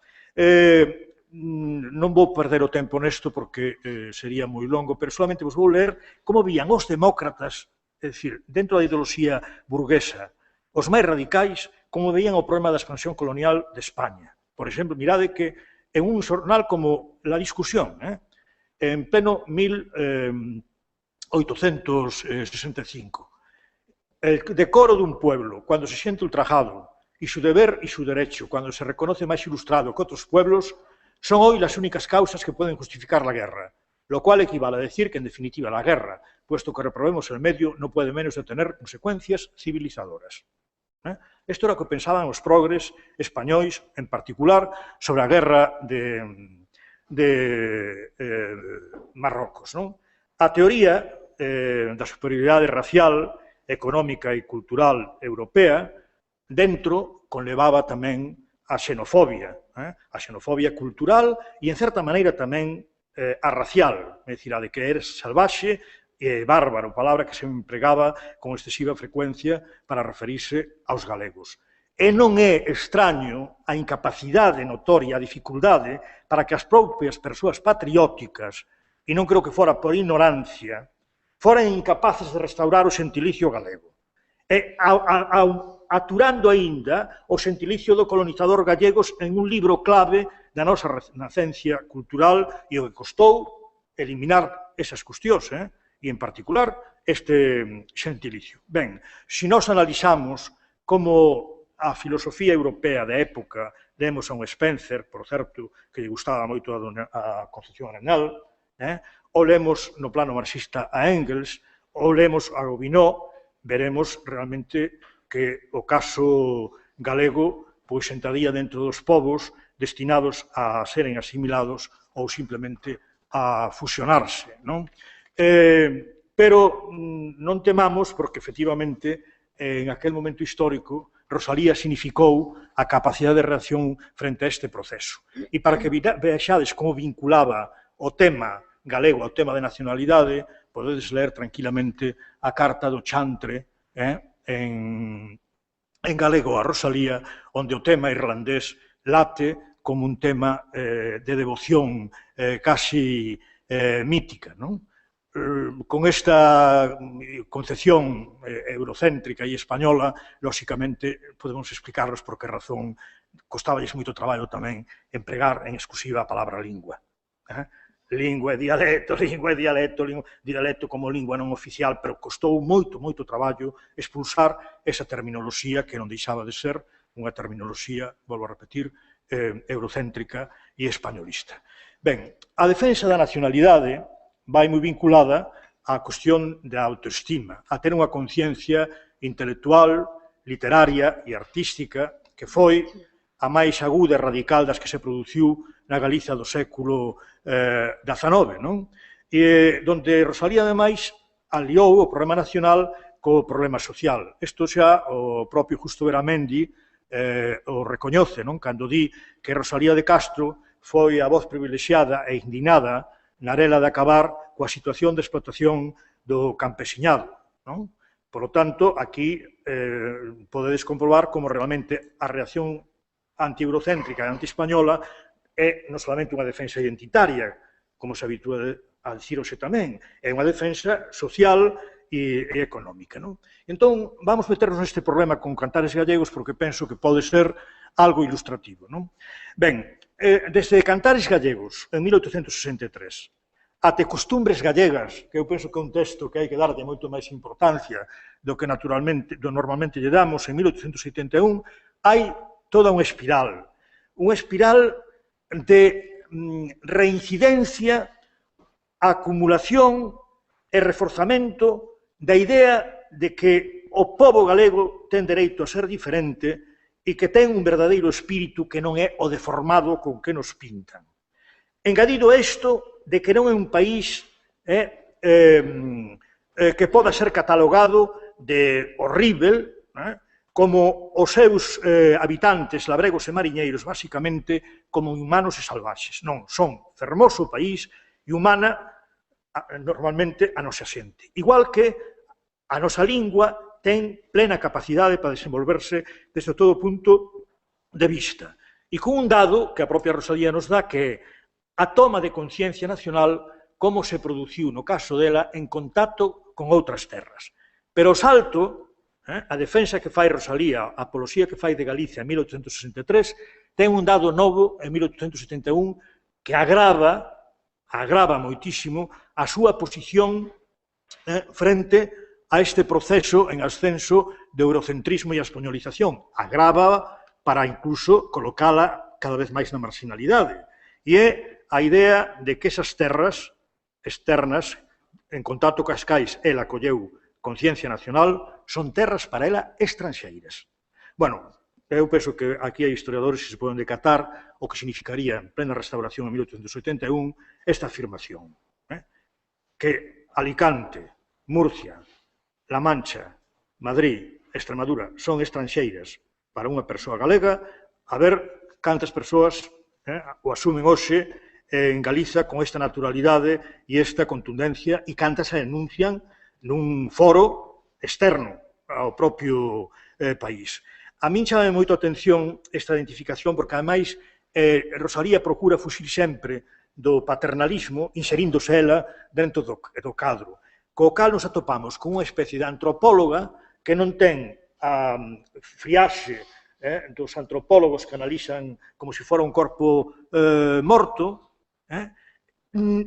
Non vou perder o tempo nesto porque sería moi longo, pero solamente vos vou ler como vían os demócratas, é dicir, dentro da ideoloxía burguesa, os máis radicais, como veían o problema da expansión colonial de España. Por exemplo, mirade que en un xornal como La Discusión, en pleno 1865, el decoro dun pueblo, cuando se siente ultrajado, y su deber y su derecho, cuando se reconoce más ilustrado que otros pueblos, son hoy las únicas causas que pueden justificar la guerra, lo cual equivale a decir que, en definitiva, la guerra, puesto que reprobemos el medio, no puede menos de tener consecuencias civilizadoras. Isto era o que pensaban os progres españois, en particular, sobre a guerra de Marrocos. A teoría da superioridade racial, económica e cultural europea, dentro conlevaba tamén a xenofobia cultural e, en certa maneira, tamén arracial, é dicir, a de que eres salvaxe e bárbaro, palabra que se empregaba con excesiva frecuencia para referirse aos galegos. E non é extraño a incapacidade notoria, a dificultade para que as propias persoas patrióticas, e non creo que fora por ignorancia, foran incapaces de restaurar o xentilicio galego. E aturando aínda o xentilicio do colonizador gallegos en un libro clave da nosa renacencia cultural e o que costou eliminar esas cuestións, e en particular este xentilicio. Ben, se nós analizamos como a filosofía europea da época, lemos a un Spencer, por certo, que lle gustaba moito a Concepción Arenal, ou lemos no plano marxista a Engels, ou lemos a Gobineau, veremos realmente que o caso galego pois entraría dentro dos povos destinados a seren asimilados ou simplemente a fusionarse, non? Pero non temamos, porque efectivamente en aquel momento histórico Rosalía significou a capacidade de reacción frente a este proceso. E para que vexades como vinculaba o tema galego ao tema de nacionalidade, podedes ler tranquilamente a carta do chantre en galego a Rosalía, onde o tema irlandés late como un tema de devoción casi mítica, non? Con esta concepción eurocéntrica e española, lóxicamente, podemos explicarlos por que razón costaballes moito traballo tamén empregar en exclusiva a palabra lingua. Lingua e dialecto como lingua non oficial, pero costou moito traballo expulsar esa terminoloxía que non deixaba de ser unha terminoloxía, volvo a repetir, eurocéntrica e españolista. Ben, a defensa da nacionalidade vai moi vinculada á cuestión da autoestima, a ter unha conciencia intelectual, literaria e artística que foi a máis aguda e radical das que se produciu na Galiza do século XIX, non? E donde Rosalía, ademais, aliou o problema nacional co problema social. Isto xa o propio Justo Beramendi o recoñece, non? Cando di que Rosalía de Castro foi a voz privilexiada e indignada na arela de acabar coa situación de explotación do campesiñado, non? Por lo tanto, aquí podedes comprobar como realmente a reacción anti-eurocéntrica e anti-española é non solamente unha defensa identitaria, como se habitúa a dicir hoxe tamén, é unha defensa social e económica, non? Entón, vamos meternos neste problema con Cantares Gallegos porque penso que pode ser algo ilustrativo, non? Ben, desde Cantares Gallegos, en 1863, até Costumbres Gallegas, que eu penso que é un texto que hai que darlle moito máis importancia do que normalmente lle damos, en 1871, hai toda unha espiral de reincidencia, acumulación e reforzamento da idea de que o pobo galego ten dereito a ser diferente e que ten un verdadeiro espírito que non é o deformado con que nos pintan. Engadido isto de que non é un país que poda ser catalogado de horrível, como os seus habitantes, labregos e mariñeiros, basicamente como humanos e salvaxes. Non, son fermoso país e humana normalmente a nosa xente. Igual que a nosa lingua ten plena capacidade para desenvolverse desde todo punto de vista. E con un dado que a propia Rosalía nos dá, que é a toma de conciencia nacional como se produciu no caso dela en contacto con outras terras. Pero o salto, a defensa que fai Rosalía, a apoloxía que fai de Galicia en 1863, ten un dado novo en 1871 que agrava moitísimo a súa posición frente a este proceso en ascenso de eurocentrismo e a españolización. Agrava para incluso colocala cada vez máis na marginalidade. E é a idea de que esas terras externas, en contacto cas cais ela colleu conciencia nacional, son terras para ela estranxeiras. Bueno, eu penso que aquí hai historiadores que se poden decatar o que significaría en plena restauración en 1881 esta afirmación, que Alicante, Murcia, La Mancha, Madrid, Extremadura son estranxeiras para unha persoa galega, a ver cantas persoas o asumen hoxe en Galiza con esta naturalidade e esta contundencia e cantas se enuncian nun foro externo ao propio país. A min chama moito a atención esta identificación porque, ademais, Rosalía procura fuxir sempre do paternalismo, inseríndose ela dentro do cadro, co cal nos atopamos con unha especie de antropóloga que non ten a friaxe dos antropólogos que analizan como se fora un corpo morto.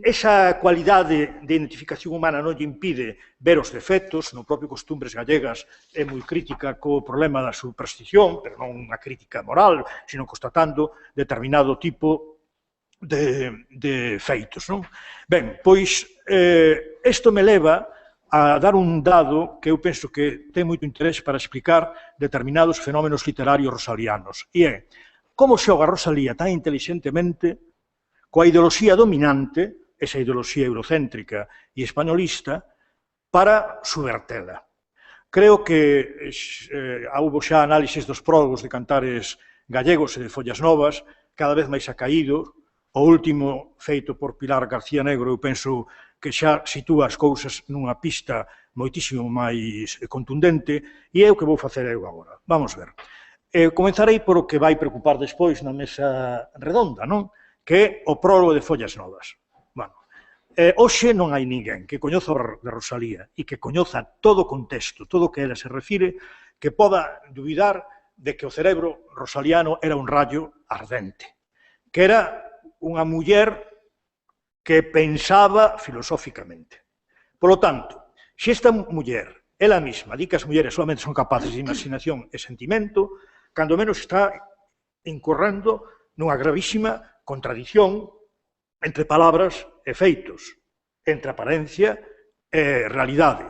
Esa cualidade de identificación humana non lle impide ver os defectos. No propio Costumbres Gallegas é moi crítica co problema da superstición, pero non unha crítica moral, sino constatando determinado tipo de feitos. Ben, pois, isto me leva a dar un dado que eu penso que ten moito interés para explicar determinados fenómenos literarios rosalianos, e é como xoga Rosalía tan inteligentemente coa ideoloxía dominante, esa ideoloxía eurocéntrica e españolista, para subvertela. Creo que houbo xa análisis dos prólogos de cantares gallegos e de follas novas, cada vez máis acaídos. O último, feito por Pilar García Negro, eu penso que xa sitúa as cousas nunha pista moitísimo máis contundente, e é o que vou facer eu agora. Vamos ver. Comenzarei por o que vai preocupar despois na mesa redonda, non? Que é o prólogo de Follas Novas. Bueno, hoxe non hai ninguén que coñoza de Rosalía e que coñoza todo o contexto, todo o que ela se refire, que poda dubidar de que o cerebro rosaliano era un rayo ardente, que era unha muller que pensaba filosóficamente. Por lo tanto, se esta muller, ela mesma, di que as mulleres solamente son capaces de imaginación e sentimento, cando menos está incorrendo nunha gravísima contradición entre palabras e feitos, entre apariencia e realidade.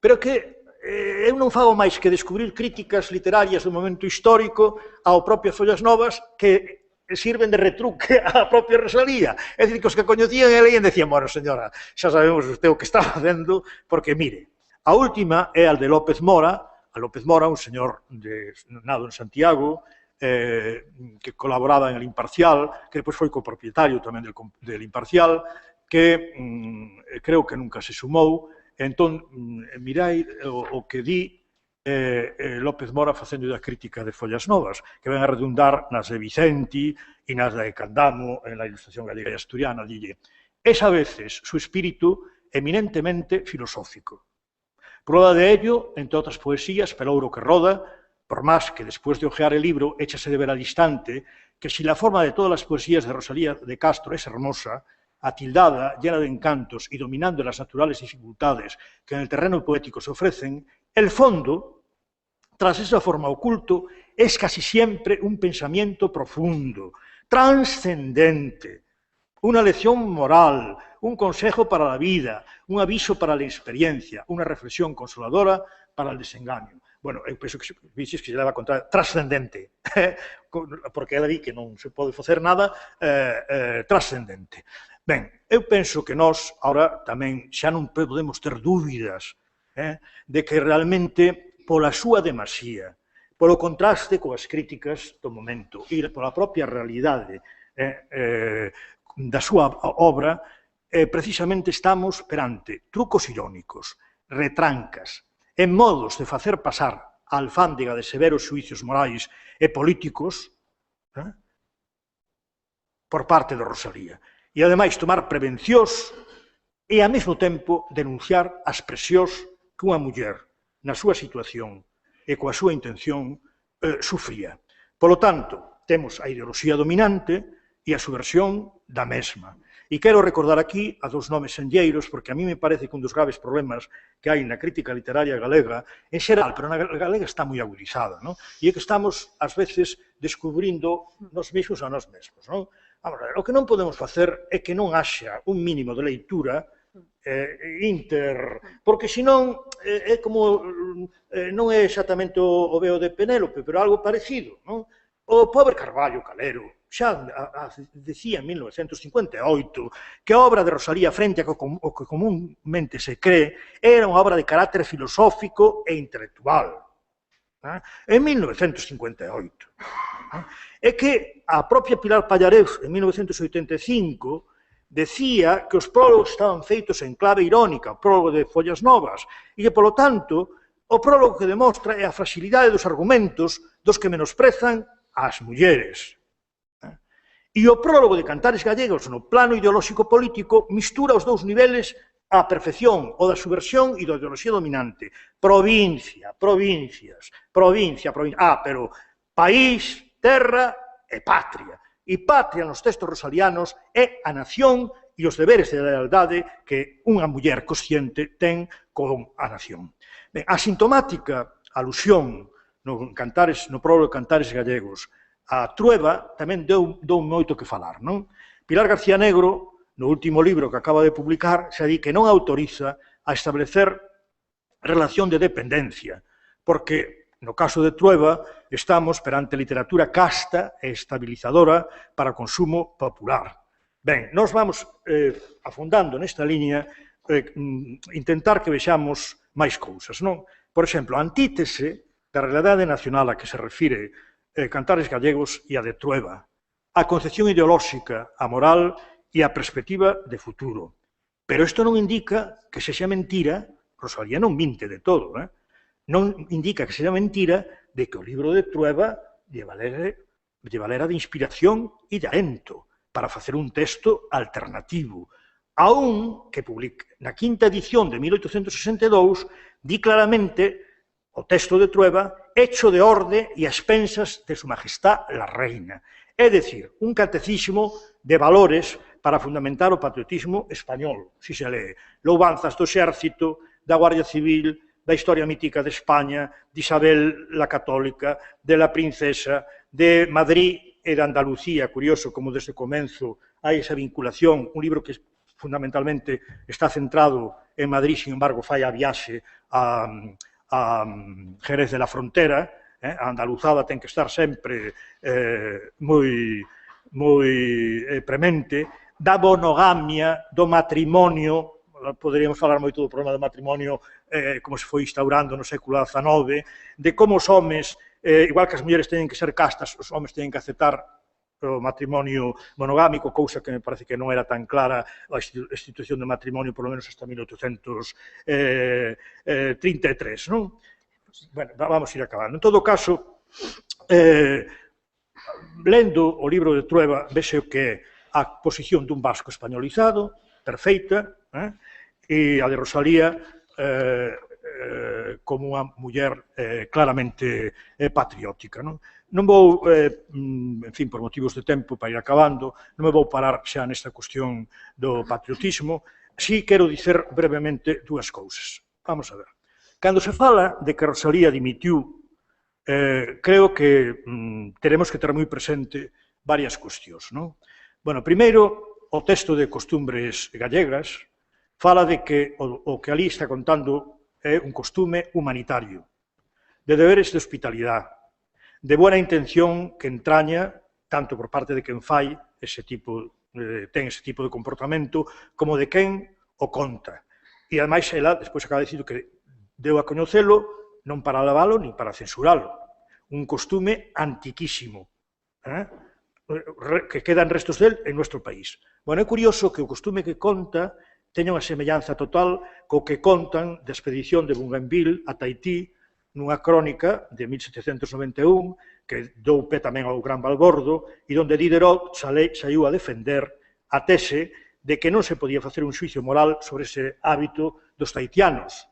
Pero que eu non fago máis que descubrir críticas literarias do momento histórico ao propio Follas Novas que sirven de retruque á propia Rosalía. É dicir, que os que coñecían a ela decían, bueno, señora, xa sabemos usted o que está facendo, porque, mire, a última é a de López Mora, un señor nado en Santiago, que colaboraba en El Imparcial, que despois foi copropietario tamén del Imparcial, que creo que nunca se sumou. Entón, mirai o que di López Mora facendo da crítica de Follas Novas, que ven a redundar nas de Vicenti e nas de Candamo en la Ilustración Gallega e Asturiana. Dille, es a veces su espíritu eminentemente filosófico. Prueba de ello, entre otras poesías, Pelouro que roda, por más que después de hojear el libro échase de ver al instante que si la forma de todas las poesías de Rosalía de Castro es hermosa, atildada, llena de encantos y dominando las naturales dificultades que en el terreno poético se ofrecen, el fondo, tras esa forma oculto, es casi siempre un pensamiento profundo, trascendente, una lección moral, un consejo para la vida, un aviso para la experiencia, una reflexión consoladora para el desengaño. Bueno, eu penso que se leva a contar trascendente, porque ela di que non se pode facer nada trascendente. Ben, eu penso que nós, agora, tamén xa non podemos ter dúbidas de que realmente, pola súa demasía, polo contraste coas críticas do momento e pola propia realidade da súa obra, precisamente estamos perante trucos irónicos, retrancas, en modos de facer pasar a alfándega de severos xuicios morais e políticos por parte de Rosalía. E, ademais, tomar prevencións e, ao mesmo tempo, denunciar as presións que unha muller, na súa situación e coa súa intención, sufría. Por lo tanto, temos a ideoloxía dominante e a subversión da mesma. E quero recordar aquí a dous nomes senlleiros, porque a mí me parece que un dos graves problemas que hai na crítica literaria galega, en xeral, pero na galega está moi agudizada, e é que estamos, ás veces, descubrindo nos mesmos a nós mesmos. Vamos a ver, o que non podemos facer é que non haxa un mínimo de leitura porque senón é como, non é exactamente o veo de Penélope, pero algo parecido. O pobre Carballo Calero xa decía en 1958 que a obra de Rosalía frente ao que comúnmente se cree era unha obra de carácter filosófico e intelectual. En 1958. É que a propia Pilar Pallareus, en 1985, decía que os prólogos estaban feitos en clave irónica, o prólogo de Follas Novas, e que, polo tanto, o prólogo que demostra é a fragilidade dos argumentos dos que menosprezan as mulleres. E o prólogo de Cantares Gallegos no plano ideolóxico político mistura os dous niveles á perfección, o da subversión e da ideoloxía dominante. Provincia, provincias, provincia, provincia. Pero país, terra e patria. E patria nos textos rosalianos é a nación e os deberes de lealdade que unha muller consciente ten con a nación. Ben, a sintomática alusión no prólogo de Cantares Gallegos a Trueba tamén deu moito que falar, non? Pilar García Negro, no último libro que acaba de publicar, xa di que non autoriza a establecer relación de dependencia, porque no caso de Trueba estamos perante literatura casta e estabilizadora para o consumo popular. Ben, nós vamos afondando nesta liña intentar que vexamos máis cousas, non? Por exemplo, a antítese da realidade nacional a que se refire Cantares Gallegos e a de Trueba, a concepción ideolóxica, a moral e a perspectiva de futuro. Pero isto non indica que sexa mentira, Rosalía non minte de todo, non indica que sexa mentira de que o libro de Trueba lle valera de inspiración e de alento para facer un texto alternativo, aún que na quinta edición de 1862 di claramente o texto de Trueba hecho de orde e a expensas de su majestad la reina. É dicir, un catecismo de valores para fundamentar o patriotismo español, si se lee. Louvanzas do exército, da Guardia Civil, da historia mítica de España, de Isabel la Católica, de la princesa, de Madrid e de Andalucía. Curioso como desde o comenzo hai esa vinculación, un libro que fundamentalmente está centrado en Madrid, sin embargo, fai a viaxe a Jerez de la Frontera, a andaluzada ten que estar sempre moi premente, da monogamia, do matrimonio, poderíamos falar moito do problema do matrimonio como se foi instaurando no século XIX, de como os homes, igual que as mulleres teñen que ser castas, os homes teñen que aceptar o matrimonio monogámico, cousa que me parece que non era tan clara a institución de matrimonio, por lo menos hasta 1833, non? Bueno, vamos a ir acabando. En todo caso, lendo o libro de Trueba, vese o que é a posición dun vasco españolizado, perfeita, e a de Rosalía como unha muller claramente patriótica, non? Non vou, en fin, por motivos de tempo para ir acabando, non me vou parar xa nesta cuestión do patriotismo, si quero dicer brevemente dúas cousas. Vamos a ver. Cando se fala de que Rosalía dimitiu, creo que teremos que ter moi presente varias cuestións, non? Bueno, primeiro, o texto de Costumbres Gallegas fala de que o que ali está contando é un costume humanitario, de deberes de hospitalidade, de buena intención que entraña, tanto por parte de quen fai ten ese tipo de comportamento, como de quen o conta. E, ademais, ela, despois acaba dicindo que deu a coñecelo non para alabalo ni para censuralo. Un costume antiquísimo, que quedan restos del en nuestro país. Bueno, é curioso que o costume que conta teña unha semellanza total co que contan da expedición de Bougainville a Tahití nunha crónica de 1791 que dou pé tamén ao Gran Balbordo e onde Diderot saiu a defender a tese de que non se podía facer un xuicio moral sobre ese hábito dos tahitianos,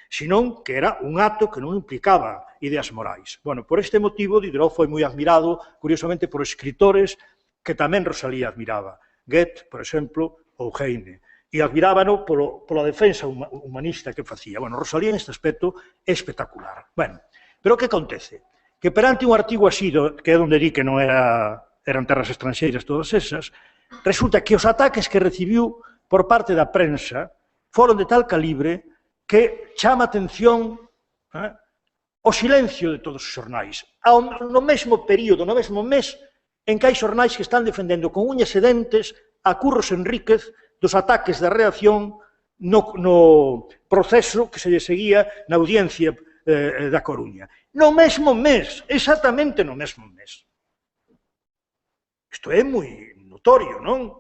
senón que era un acto que non implicaba ideas morais. Bueno, por este motivo, Diderot foi moi admirado, curiosamente, por escritores que tamén Rosalía admiraba. Goethe, por exemplo, ou Heine. E admirábano pola defensa humanista que facía. Bueno, Rosalía, neste aspecto, é espectacular. Bueno, pero que acontece? Que perante un artigo así, que é onde di que non eran terras estranxeiras todas esas, resulta que os ataques que recibiu por parte da prensa foron de tal calibre que chama a atención o silencio de todos os xornais. No mesmo período, no mesmo mes, en que hai xornais que están defendendo con uñas e dentes a Curros Enríquez dos ataques da reacción no proceso que se lle seguía na audiencia da Coruña. No mesmo mes, exactamente no mesmo mes. Isto é moi notorio, non?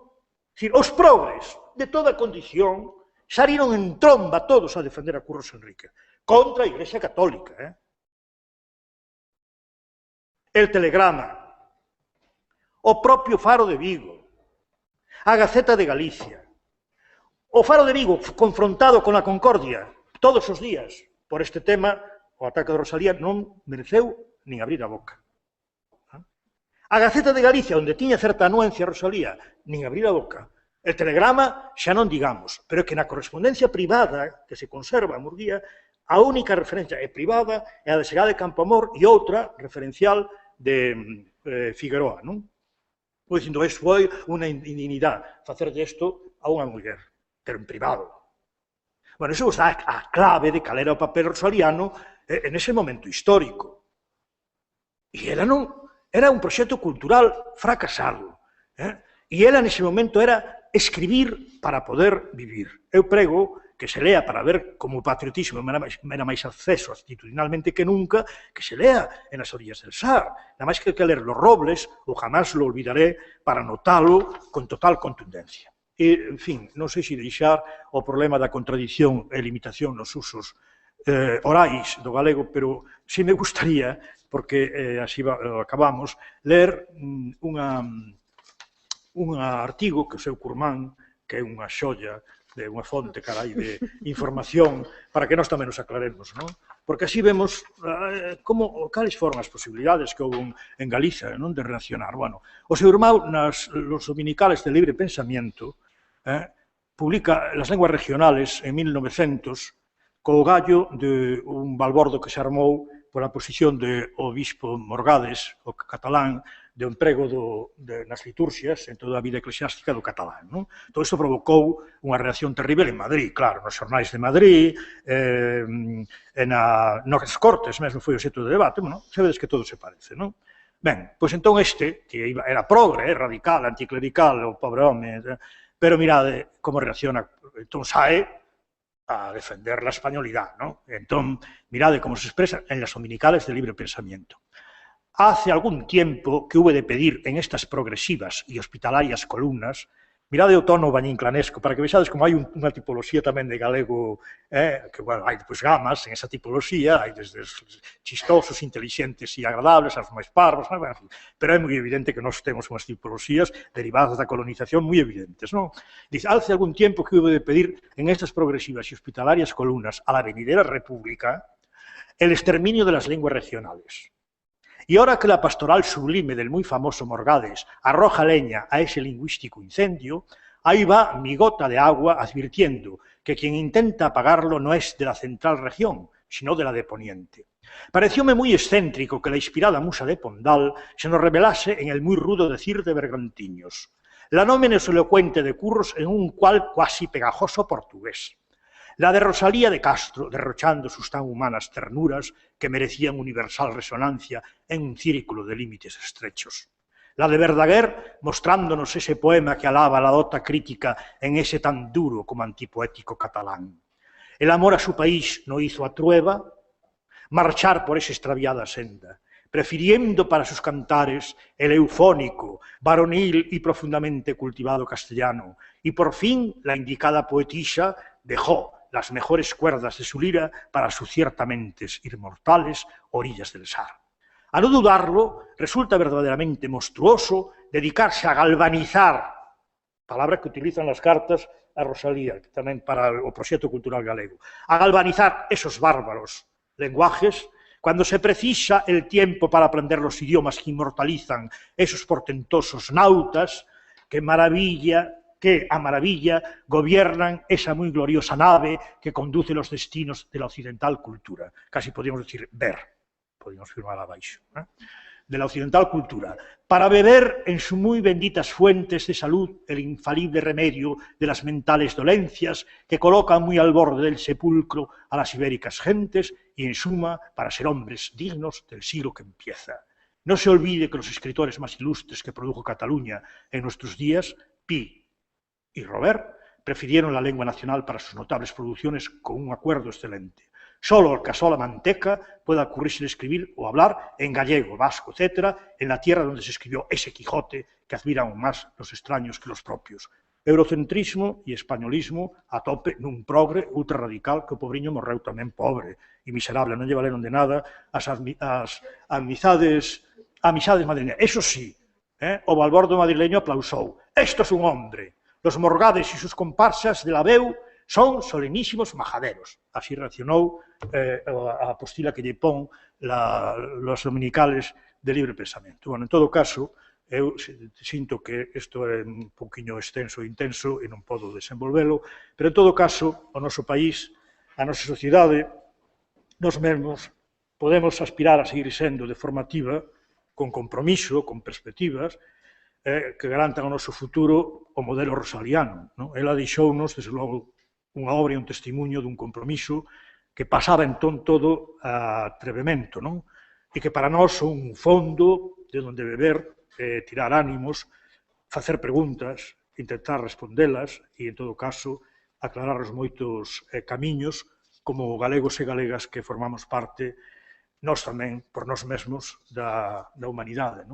Dicir, os progres de toda condición saíron en tromba todos a defender a Curros Enrique contra a Igrexa Católica. El Telegrama, o propio Faro de Vigo, a Gaceta de Galicia. O Faro de Vigo, confrontado con a Concordia todos os días por este tema, o ataque de Rosalía, non mereceu nin abrir a boca. A Gaceta de Galicia, onde tiña certa anuencia Rosalía, nin abrir a boca. El Telegrama, xa non digamos, pero que na correspondencia privada que se conserva en Murguía, a única referencia é privada é a de Segade de Campoamor e outra referencial de Figueroa, non? Vou dicindo, iso foi unha indignidade facer isto a unha muller, pero en privado. Bueno, iso é a clave de cal era o papel rosaliano en ese momento histórico. E era un proxecto cultural fracasado. E ela nese momento era escribir para poder vivir. Eu prego que se lea para ver como o patriotismo era máis acceso actitudinalmente que nunca, que se lea en as orillas del Sar. Nada máis que ler Los Robles, o Jamás lo olvidaré, para notalo con total contundencia. E, en fin, non sei se deixar o problema da contradición e limitación nos usos orais do galego, pero si me gustaría, porque así acabamos, ler un artigo que o seu Curmán, que é unha xoia de unha fonte, carai, de información, para que nós tamén nos aclaremos, non? Porque así vemos cales foron as posibilidades que houve en Galicia, non, de reaccionar. Bueno, o seu irmão, nos dominicales de libre pensamiento, publica Las lenguas regionales en 1900, co gallo de un balbordo que se armou pola posición do obispo Morgades, o catalán, do emprego nas liturxias en toda a vida eclesiástica do catalán. Todo isto provocou unha reacción terrible en Madrid, claro, nos xornais de Madrid, nas Cortes mesmo foi o xeito de debate, sabedes que todo se parece, non? Ben, pois entón este, que era progre, radical, anticlerical, o pobre home, pero mirade como reacciona, entón sae a defender la españolidad, ¿no? Entón, mirade como se expresa en las dominicales de libre pensamiento. Hace algún tiempo que hube de pedir en estas progresivas e hospitalarias columnas, mirade o tono bañinclanesco, para que vexades como hai unha tipoloxía tamén de galego, que, bueno, hai depois gamas en esa tipoloxía, hai desde chistosos, inteligentes e agradables, aos máis parvos, pero é moi evidente que nós temos unhas tipoloxías derivadas da colonización moi evidentes, non? Dice, hace algún tiempo que hube de pedir en estas progresivas e hospitalarias columnas a la venidera república el exterminio de las lenguas regionales. Y ahora que la pastoral sublime del muy famoso Morgades arroja leña a ese lingüístico incendio, ahí va mi gota de agua advirtiendo que quien intenta apagarlo no es de la central región, sino de la de Poniente. Parecióme muy excéntrico que la inspirada musa de Pondal se nos revelase en el muy rudo decir de Bergantiños, la no menos elocuente de Curros en un cual cuasi pegajoso portugués. La de Rosalía de Castro, derrochando sus tan humanas ternuras que merecían universal resonancia en un círculo de límites estrechos. La de Verdaguer, mostrándonos ese poema que alaba la dota crítica en ese tan duro como antipoético catalán. El amor a su país no hizo a Trueba marchar por esa extraviada senda, prefiriendo para sus cantares el eufónico, varonil y profundamente cultivado castellano, y por fin la indicada poetisa dejó las mejores cuerdas de su lira para sus ciertamente inmortales orillas del Sar. A no dudarlo, resulta verdaderamente monstruoso dedicarse a galvanizar, palabra que utilizan las cartas a Rosalía, tamén para o proxecto cultural galego, a galvanizar esos bárbaros lenguajes cuando se precisa el tiempo para aprender los idiomas que inmortalizan esos portentosos nautas que a maravilla gobiernan esa muy gloriosa nave que conduce los destinos de la occidental cultura. Casi podríamos decir podríamos firmar abaixo, de la occidental cultura, para beber en sus muy benditas fuentes de salud el infalible remedio de las mentales dolencias que colocan muy al borde del sepulcro a las ibéricas gentes y, en suma, para ser hombres dignos del siglo que empieza. No se olvide que los escritores más ilustres que produjo Cataluña en nuestros días, Pi y Robert, prefirieron la lengua nacional para sus notables producciones con un acuerdo excelente. Solo el que asola manteca puede ocurrirse escribir o hablar en gallego, vasco, etc., en la tierra donde se escribió ese Quijote que admiran aún más los extraños que los propios. Eurocentrismo e españolismo a tope nun progre ultra radical que o pobriño morreu tamén pobre e miserable, non lle valeron de nada as amizades madrileñas. Eso sí, o balbordo madrileño aplausou. Esto es un hombre. Los morgades e sus comparsas de la veu son solenísimos majaderos. Así reaccionou a apostila que lle pon los dominicales de libre pensamento. Bueno, en todo caso, eu sinto que isto é un poquinho extenso e intenso e non podo desenvolvelo, pero en todo caso, o noso país, a nosa sociedade, nós mesmos podemos aspirar a seguir sendo de formativa, con compromiso, con perspectivas, que garantan o noso futuro o modelo rosaliano. Ela deixounos, desde logo, unha obra e un testimonio dun compromiso que pasaba entón todo a atrevemento, e que para nós son un fondo de onde beber, tirar ánimos, facer preguntas, intentar respondelas e, en todo caso, aclarar os moitos camiños como galegos e galegas que formamos parte, nós tamén, por nós mesmos, da humanidade.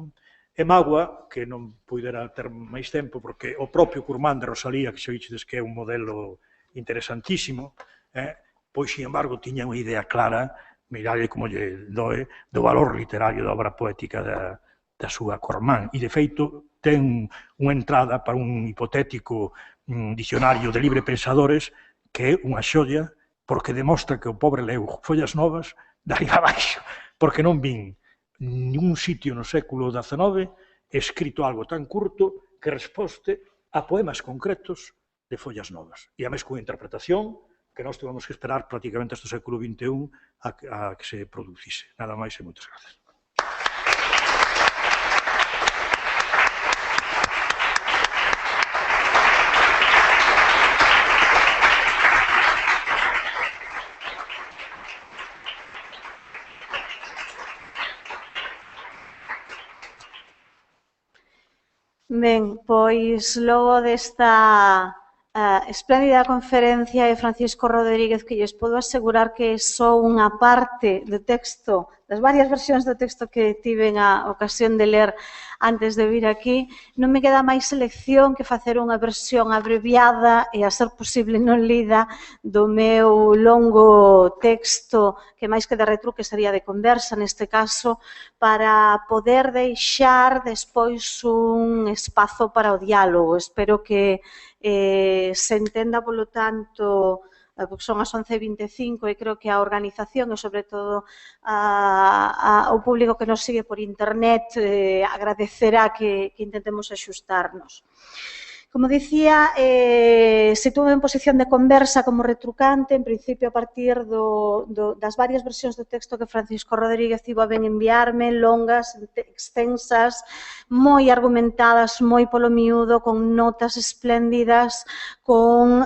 É mágoa que non pudera ter máis tempo, porque o propio Curmán de Rosalía, que xa vichedes que é un modelo interesantísimo, pois, sin embargo, tiña unha idea clara, mirade como lle doe, do valor literario da obra poética da súa Cormán. E, de feito, ten unha entrada para un hipotético dicionario de libre pensadores que é unha xoia, porque demostra que o pobre leu Follas Novas de arriba abaixo, porque non vin ningún sitio no século XIX escrito algo tan curto que resposte a poemas concretos de Follas Novas. E a mes con interpretación que nós tivemos que esperar prácticamente hasta o século XXI a que se producise. Nada máis e moitas grazas. Ben, pois logo desta espléndida conferencia de Francisco Rodríguez, que lles podo asegurar que é só unha parte do texto, das varias versións do texto que tiven a ocasión de ler antes de vir aquí, non me queda máis elección que facer unha versión abreviada e, a ser posible, non lida do meu longo texto, que máis que de retruque sería de conversa, neste caso, para poder deixar despois un espazo para o diálogo. Espero que se entenda, polo tanto, porque son as 11:25 e creo que a organización e, sobre todo, o público que nos sigue por internet agradecerá que intentemos axustarnos. Como dicía, situo en posición de conversa como retrucante, en principio a partir das varias versións do texto que Francisco Rodríguez tivo a ben enviarme, longas, extensas, moi argumentadas, moi polo miúdo, con notas espléndidas, con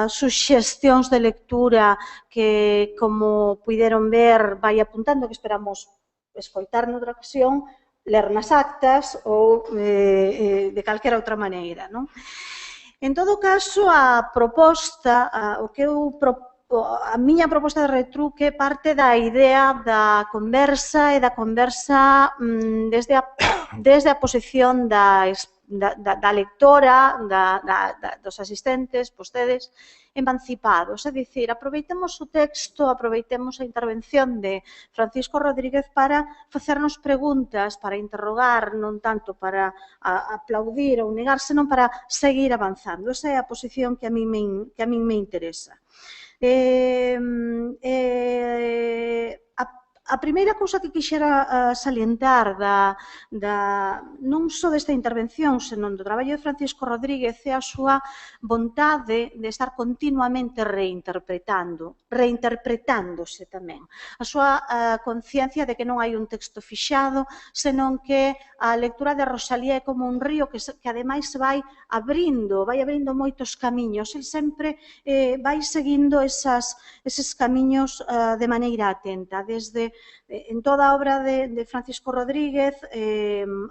suxestións de lectura que, como puideron ver, vai apuntando, que esperamos escoitar noutra ocasión, ler nas actas ou de calquera outra maneira. En todo caso, a proposta, a miña proposta de retruque parte da idea da conversa e da conversa desde a posición da lectora, dos asistentes, vostedes, emancipados. É dicir, aproveitemos o texto, aproveitemos a intervención de Francisco Rodríguez para facernos preguntas, para interrogar, non tanto para aplaudir ou negar, senón para seguir avanzando. Esa é a posición que a min me interesa. A primeira cousa que quixera salientar non só desta intervención, senón do traballo de Francisco Rodríguez é a súa vontade de estar continuamente reinterpretándose tamén. A súa conciencia de que non hai un texto fixado, senón que a lectura de Rosalía é como un río que ademais vai abrindo moitos camiños. El sempre vai seguindo eses camiños de maneira atenta, desde en toda a obra de Francisco Rodríguez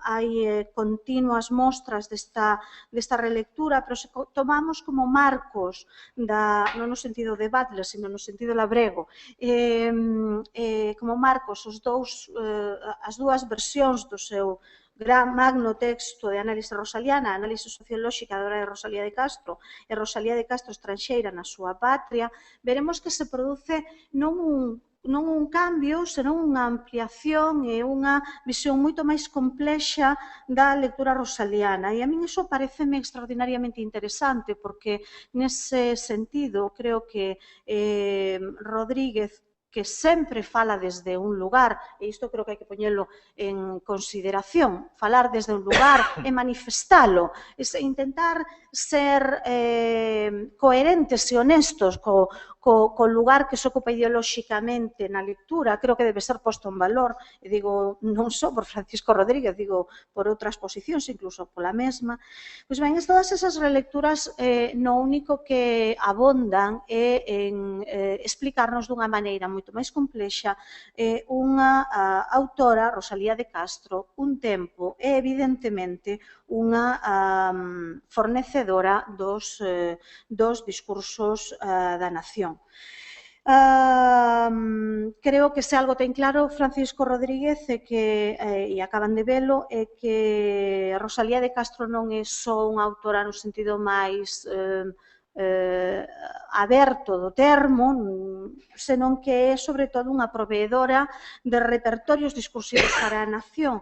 hai continuas mostras desta relectura, pero se tomamos como marcos, non no sentido de Butler, sino no sentido labrego, como marcos as dúas versións do seu gran magno texto de análise rosaliana, análise sociolóxica da obra de Rosalía de Castro e Rosalía de Castro estranxeira na súa patria, veremos que se produce non un cambio, senón unha ampliación e unha visión moito máis complexa da lectura rosaliana. E a min iso pareceme extraordinariamente interesante, porque nese sentido creo que Rodríguez, que sempre fala desde un lugar, e isto creo que hai que poñelo en consideración, falar desde un lugar e manifestalo, intentar ser coherentes e honestos co lugar que se ocupa ideolóxicamente na lectura, creo que debe ser posto en valor, e digo non só por Francisco Rodríguez, digo por outras posicións, incluso pola mesma. Pois ben, todas esas relecturas no único que abondan é en explicarnos dunha maneira moito máis complexa unha autora, Rosalía de Castro, un tempo e evidentemente unha fornecedora dos discursos da nación. Creo que se algo ten claro Francisco Rodríguez e acaban de velo, é que Rosalía de Castro non é só unha autora no sentido máis aberto do termo, senón que é sobre todo unha proveedora de repertorios discursivos para a nación.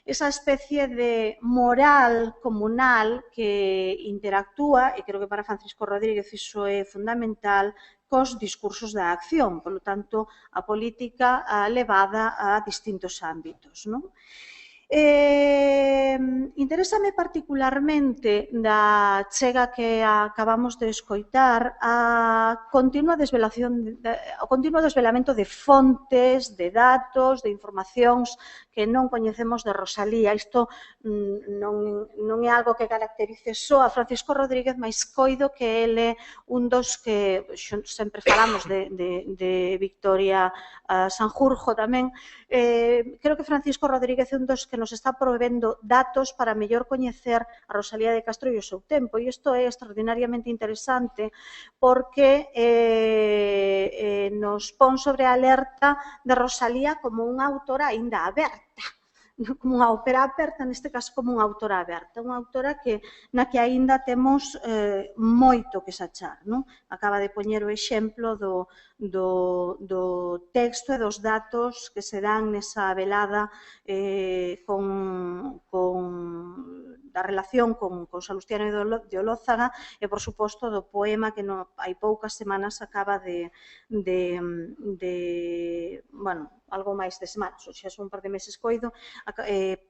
Esa especie de moral comunal que interactúa, e creo que para Francisco Rodríguez iso é fundamental, cos discursos da acción, polo tanto, a política levada a distintos ámbitos, non? Interésame particularmente da chega que acabamos de escoitar o continuo desvelamento de fontes, de datos, de informacións que non coñecemos de Rosalía. Isto non é algo que caracterice só a Francisco Rodríguez, mas coido que ele un dos que sempre falamos de Victoria Sanjurjo tamén. Creo que Francisco Rodríguez é un dos que nos está provendo datos para mellor coñecer a Rosalía de Castro e o seu tempo. E isto é extraordinariamente interesante porque nos pon sobre a alerta de Rosalía como unha autora aínda aberta, como unha ópera aberta, neste caso como unha autora aberta, unha autora na que aínda temos moito que sachar. Acaba de poñer o exemplo do texto e dos datos que se dan nesa velada da relación con Salustiano de Olózaga e, por suposto, do poema que hai poucas semanas acaba bueno, algo máis de semanas, ou xa son un par de meses coido,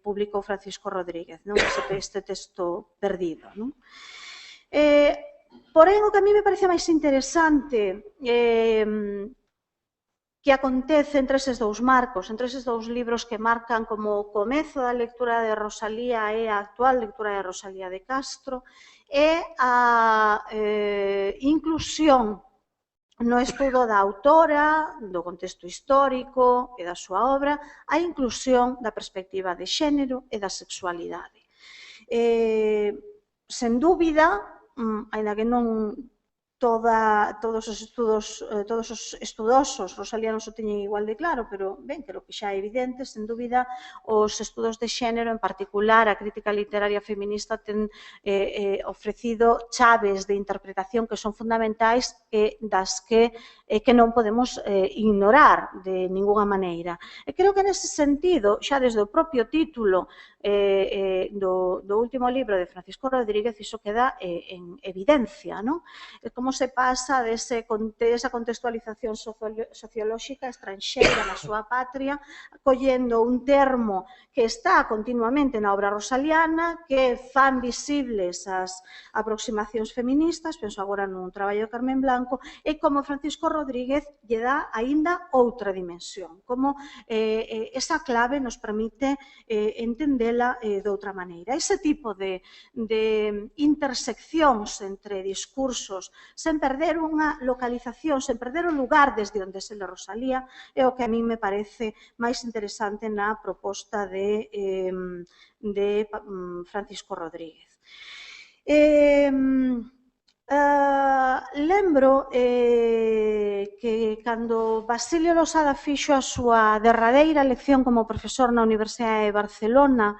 publicou Francisco Rodríguez, este texto perdido. Porén, o que a mí me parece máis interesante que acontece entre eses dous marcos, entre eses dous libros que marcan como o comezo da lectura de Rosalía e a actual lectura de Rosalía de Castro, é a inclusión no estudo da autora, do contexto histórico e da súa obra, a inclusión da perspectiva de xénero e da sexualidade. Sen dúbida, aínda que non todos os estudosos rosalianos o teñen igual de claro, pero ben, creo que xa é evidente, sen dúbida, os estudos de xénero, en particular a crítica literaria feminista, ten ofrecido chaves de interpretación que son fundamentais e das que non podemos ignorar de ninguna maneira. E creo que nese sentido, xa desde o propio título do último libro de Francisco Rodríguez, iso queda en evidencia, non? Como se pasa desa contextualización sociolóxica estranxeira na súa patria, collendo un termo que está continuamente na obra rosaliana, que fan visibles as aproximacións feministas, penso agora nun traballo de Carmen Blanco, e como Francisco Rodríguez lle dá aínda outra dimensión, como esa clave nos permite entendela de outra maneira. Ese tipo de interseccións entre discursos sen perder unha localización, sen perder o lugar desde onde se le Rosalía, é o que a mí me parece máis interesante na proposta de Francisco Rodríguez. Lembro que cando Basilio Losada fixo a súa derradeira lección como profesor na Universidade de Barcelona,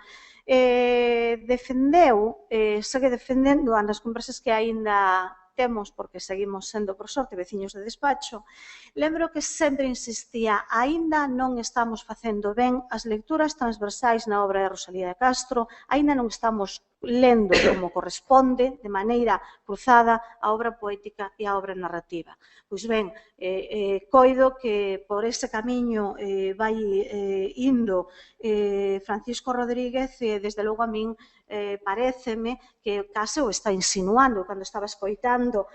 defendeu, segue defendendo nas conversas que aínda temos, porque seguimos sendo, por sorte, veciños de despacho, lembro que sempre insistía, aínda non estamos facendo ben as lecturas transversais na obra de Rosalía de Castro, aínda non estamos lendo como corresponde, de maneira cruzada, a obra poética e a obra narrativa. Pois ben, coido que por ese camiño vai indo Francisco Rodríguez, desde logo a min paréceme que case o está insinuando cando estaba escoitando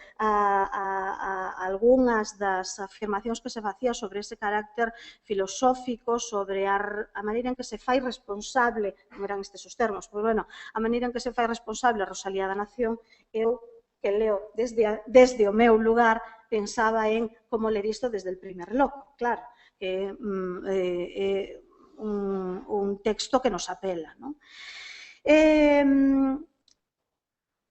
algunhas das afirmacións que se facía sobre ese carácter filosófico, sobre a maneira en que se fai responsable, non eran estes os termos, pois bueno, a maneira en que se fai responsable a Rosalía da Nación, eu que leo desde o meu lugar pensaba en como ler isto desde el primer loco, claro, que é un texto que nos apela, non?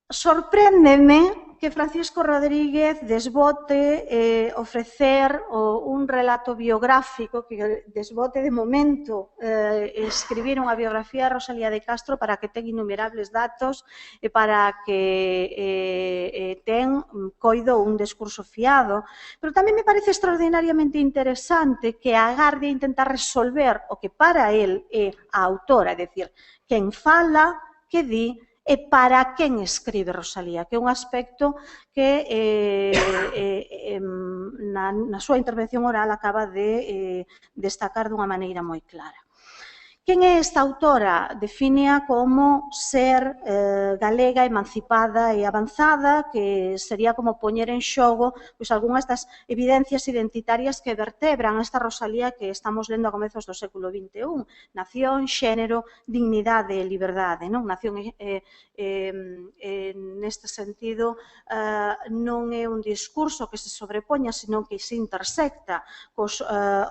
Sorpréndeme que Francisco Rodríguez desbote ofrecer un relato biográfico, que desbote de momento escribir unha biografía de Rosalía de Castro para que ten innumerables datos e para que ten, coido, un discurso fiado. Pero tamén me parece extraordinariamente interesante que agarde a intentar resolver o que para él é a autora, é dicir, quen fala, que di, e para quen escribe Rosalía, que é un aspecto que na súa intervención oral acaba de destacar dunha maneira moi clara. Quen é esta autora? Defínea como ser galega, emancipada e avanzada, que sería como poñer en xogo algunhas das evidencias identitarias que vertebran esta Rosalía que estamos lendo a comezos do século XXI. Nación, xénero, dignidade e liberdade. Nación, neste sentido, non é un discurso que se sobrepoña, senón que se intersecta cos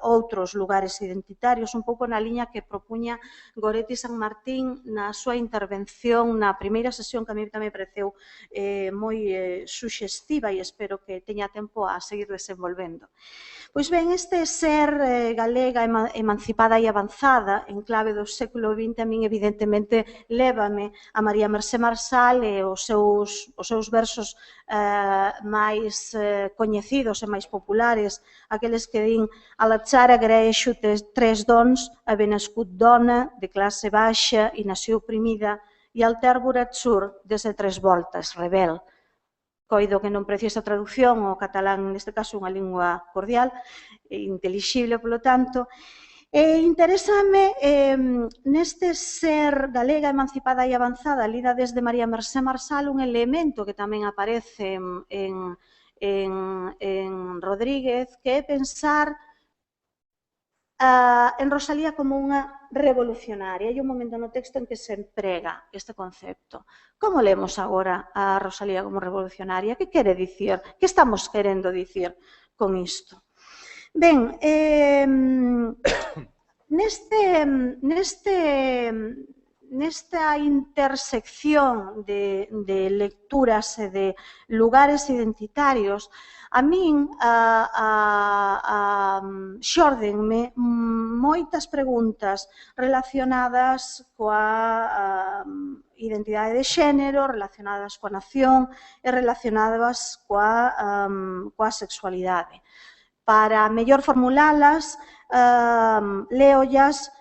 outros lugares identitarios, un pouco na liña que propuña Goretti San Martín na súa intervención na primeira sesión, que a mí tamén pareceu moi suxestiva e espero que teña tempo a seguir desenvolvendo. Pois ben, este ser galega, emancipada e avanzada en clave do século XX a min evidentemente lévame a María Mercé Marçal e os seus versos máis coñecidos e máis populares, aqueles que din a la xara agraeixo tres dons, haver nascut dona de classe baixa i nació oprimida i al tèrbol atzur desde tres voltes, rebel. Coido que non precisa traducción, o catalán neste caso é unha lingua cordial e intelixible, polo tanto. Interésame neste ser galega, emancipada e avanzada, lida desde María Mercé Marçal, un elemento que tamén aparece en Rodríguez, que é pensar en Rosalía como unha revolucionaria. Hai un momento no texto en que se emprega este concepto. Como lemos agora a Rosalía como revolucionaria? Que quere dicir? Que estamos querendo dicir con isto? Ben, nesta intersección de lecturas e de lugares identitarios, a min xórdenme moitas preguntas relacionadas coa identidade de xénero, relacionadas coa nación e relacionadas coa sexualidade. Para mellor formulalas, leollas,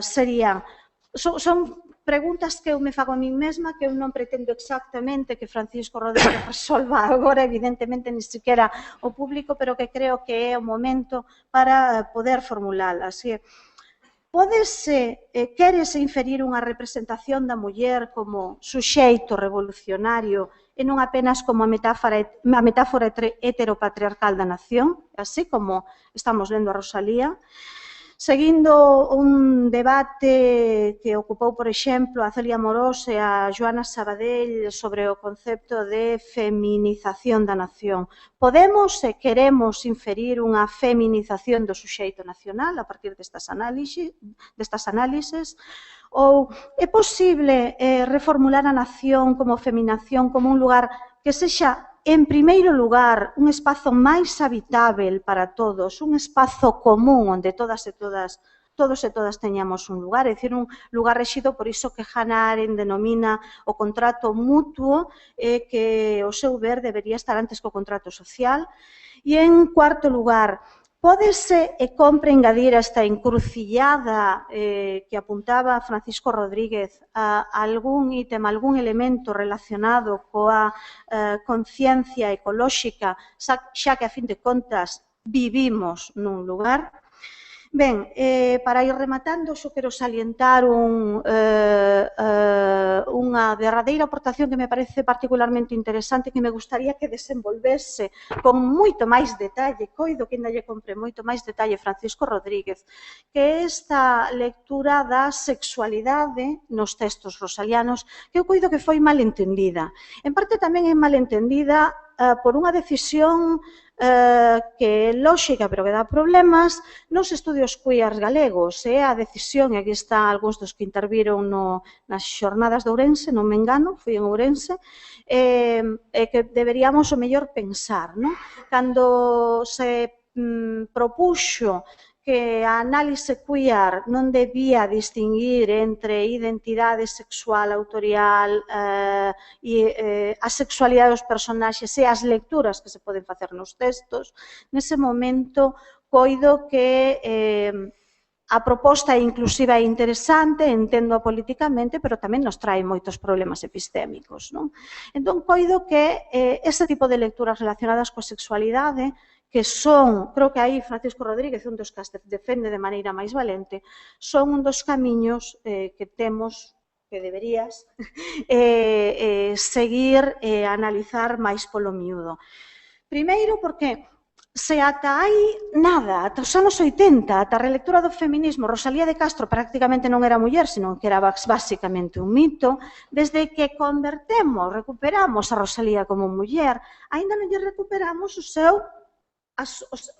serían... Son preguntas que eu me fago a min mesma, que eu non pretendo exactamente que Francisco Rodríguez resolva agora, evidentemente, ni siquiera o público, pero que creo que é o momento para poder formulalas. quérese inferir unha representación da muller como suxeito revolucionario e non apenas como a metáfora heteropatriarcal da nación, así como estamos lendo a Rosalía. Seguindo un debate que ocupou, por exemplo, a Celia Amorós e a Joana Sabadell sobre o concepto de feminización da nación. Podemos e queremos inferir unha feminización do suxeito nacional a partir destas análises? Ou é posible reformular a nación como feminación como un lugar que sexa, en primeiro lugar, un espazo máis habitável para todos, un espazo común onde todos e todas teñamos un lugar, é dicir, un lugar rexido por iso que Hannah Arendt denomina o contrato mutuo, que o seu ver debería estar antes que o contrato social. E, en cuarto lugar, pódese e compre engadir a esta encrucillada que apuntaba Francisco Rodríguez a algún ítem, algún elemento relacionado coa conciencia ecolóxica, xa que, a fin de contas, vivimos nun lugar? Ben, para ir rematando, xo quero salientar unha derradeira aportación que me parece particularmente interesante, que me gustaría que desenvolvese con moito máis detalle, coido que ainda lle compre moito máis detalle Francisco Rodríguez, que é esta lectura da sexualidade nos textos rosalianos, que eu coido que foi mal entendida. En parte tamén é mal entendida por unha decisión que é lóxica, pero que dá problemas nos estudios queers galegos. É a decisión, e aquí están algúns dos que interviron nas xornadas de Ourense, non me engano, fui en Ourense, que deberíamos o mellor pensar, non? Cando se propuxo que a análise queer non debía distinguir entre identidade sexual, autorial e a sexualidade dos personaxes e as lecturas que se poden facer nos textos, nese momento coido que a proposta é inclusiva e interesante, entendo políticamente, pero tamén nos trae moitos problemas epistémicos, non? Entón, coido que ese tipo de lecturas relacionadas coa sexualidade, que son, creo que aí Francisco Rodríguez, un dos que as defende de maneira máis valente, son un dos camiños que temos, que deberías, seguir e analizar máis polo miúdo. Primeiro, porque se ata hai nada, ata os anos 80, ata a relectura do feminismo, Rosalía de Castro prácticamente non era muller, senón que era basicamente un mito, desde que recuperamos a Rosalía como muller, aínda non lle recuperamos o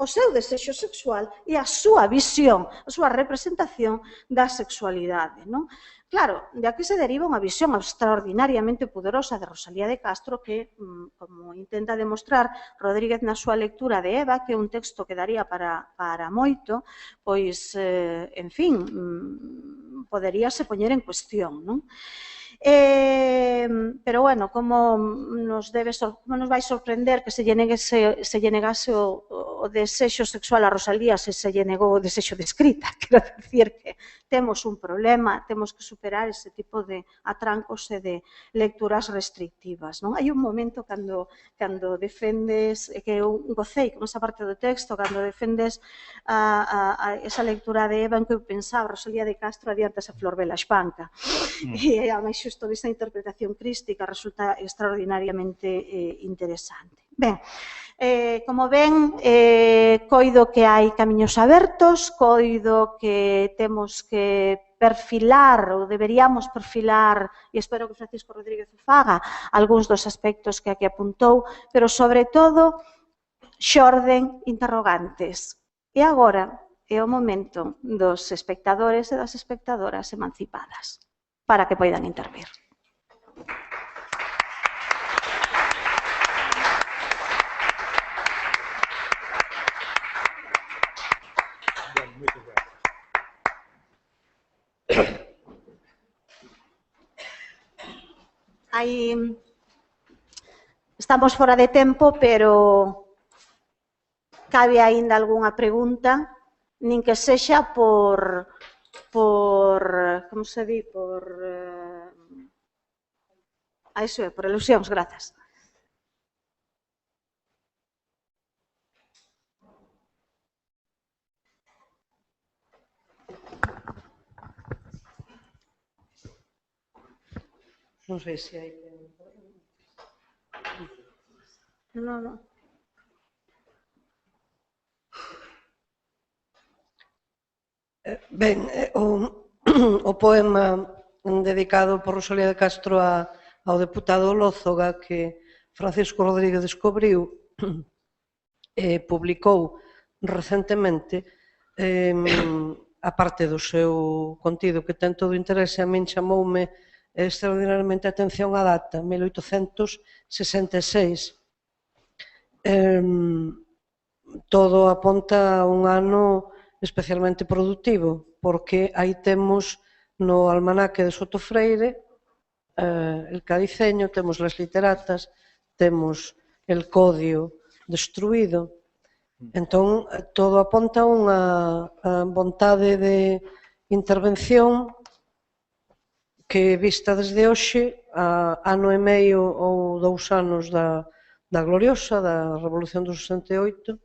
seu desexo sexual e a súa visión, a súa representación da sexualidade, non? Claro, de aquí se deriva unha visión extraordinariamente poderosa de Rosalía de Castro que, como intenta demostrar Rodríguez na súa lectura de Eva, que é un texto que daría para moito, pois, en fin, poderíase poñer en cuestión, non? Pero, bueno, como nos vai sorprender que se lle negase o desexo sexual a Rosalía se lle negou o desexo de escrita. Quero dicir que temos un problema, temos que superar ese tipo de atrancos e de lecturas restrictivas, non? Hai un momento cando defendes, que eu gocei con esa parte do texto, cando defendes esa lectura de Eva en que eu pensaba Rosalía de Castro adiante a Flor Bela Espanca. E a máis xusto desta interpretación crística resulta extraordinariamente interesante. Ben, como ven, coido que hai camiños abertos, coido que temos que perfilar, ou deberíamos perfilar, e espero que Francisco Rodríguez o faga, algúns dos aspectos que aquí apuntou, pero sobre todo xorden interrogantes. E agora é o momento dos espectadores e das espectadoras emancipadas para que poidan intervir. Estamos fora de tempo, pero cabe aínda algunha pregunta, nin que sexa por como se di, por ilusións, grazas. Non sei se hai... No. Ben, o poema dedicado por Rosalía de Castro ao deputado Lózoga que Francisco Rodríguez descubriu e publicou recentemente, a parte do seu contido que ten todo o interese, a min chamoume extraordinariamente a atención a data, 1866. Todo aponta a un ano especialmente productivo, porque aí temos no almanaque de Soto Freire el Cadiceño, temos las literatas, temos el Codio destruído. Entón, todo aponta a unha vontade de intervención que, vista desde hoxe, a ano e medio ou 2 anos da gloriosa, da Revolución do 68,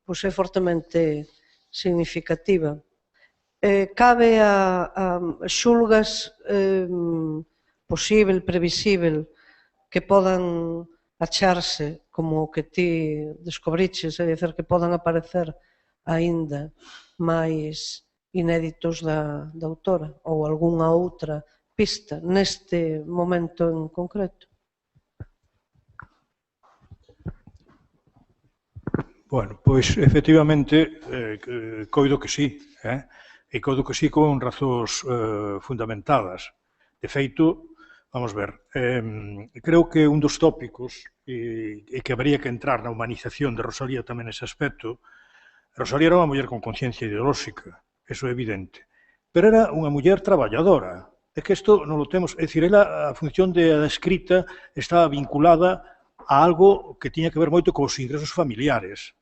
pois é fortemente significativa. Cabe a xulgas posible, previsível, que podan acharse como o que ti descubriches, é dicir, que podan aparecer aínda máis inéditos da autora ou algunha outra pista neste momento en concreto. Bueno, pois, efectivamente, coido que sí, e coido que sí con razóns fundamentadas. De feito, vamos ver, creo que un dos tópicos e que habría que entrar na humanización de Rosalía tamén nese aspecto, Rosalía era unha muller con conciencia ideolóxica, eso é evidente, pero era unha muller traballadora. É que isto non lo temos, é dicir, a función da escrita estaba vinculada a algo que tiña que ver moito cos ingresos familiares.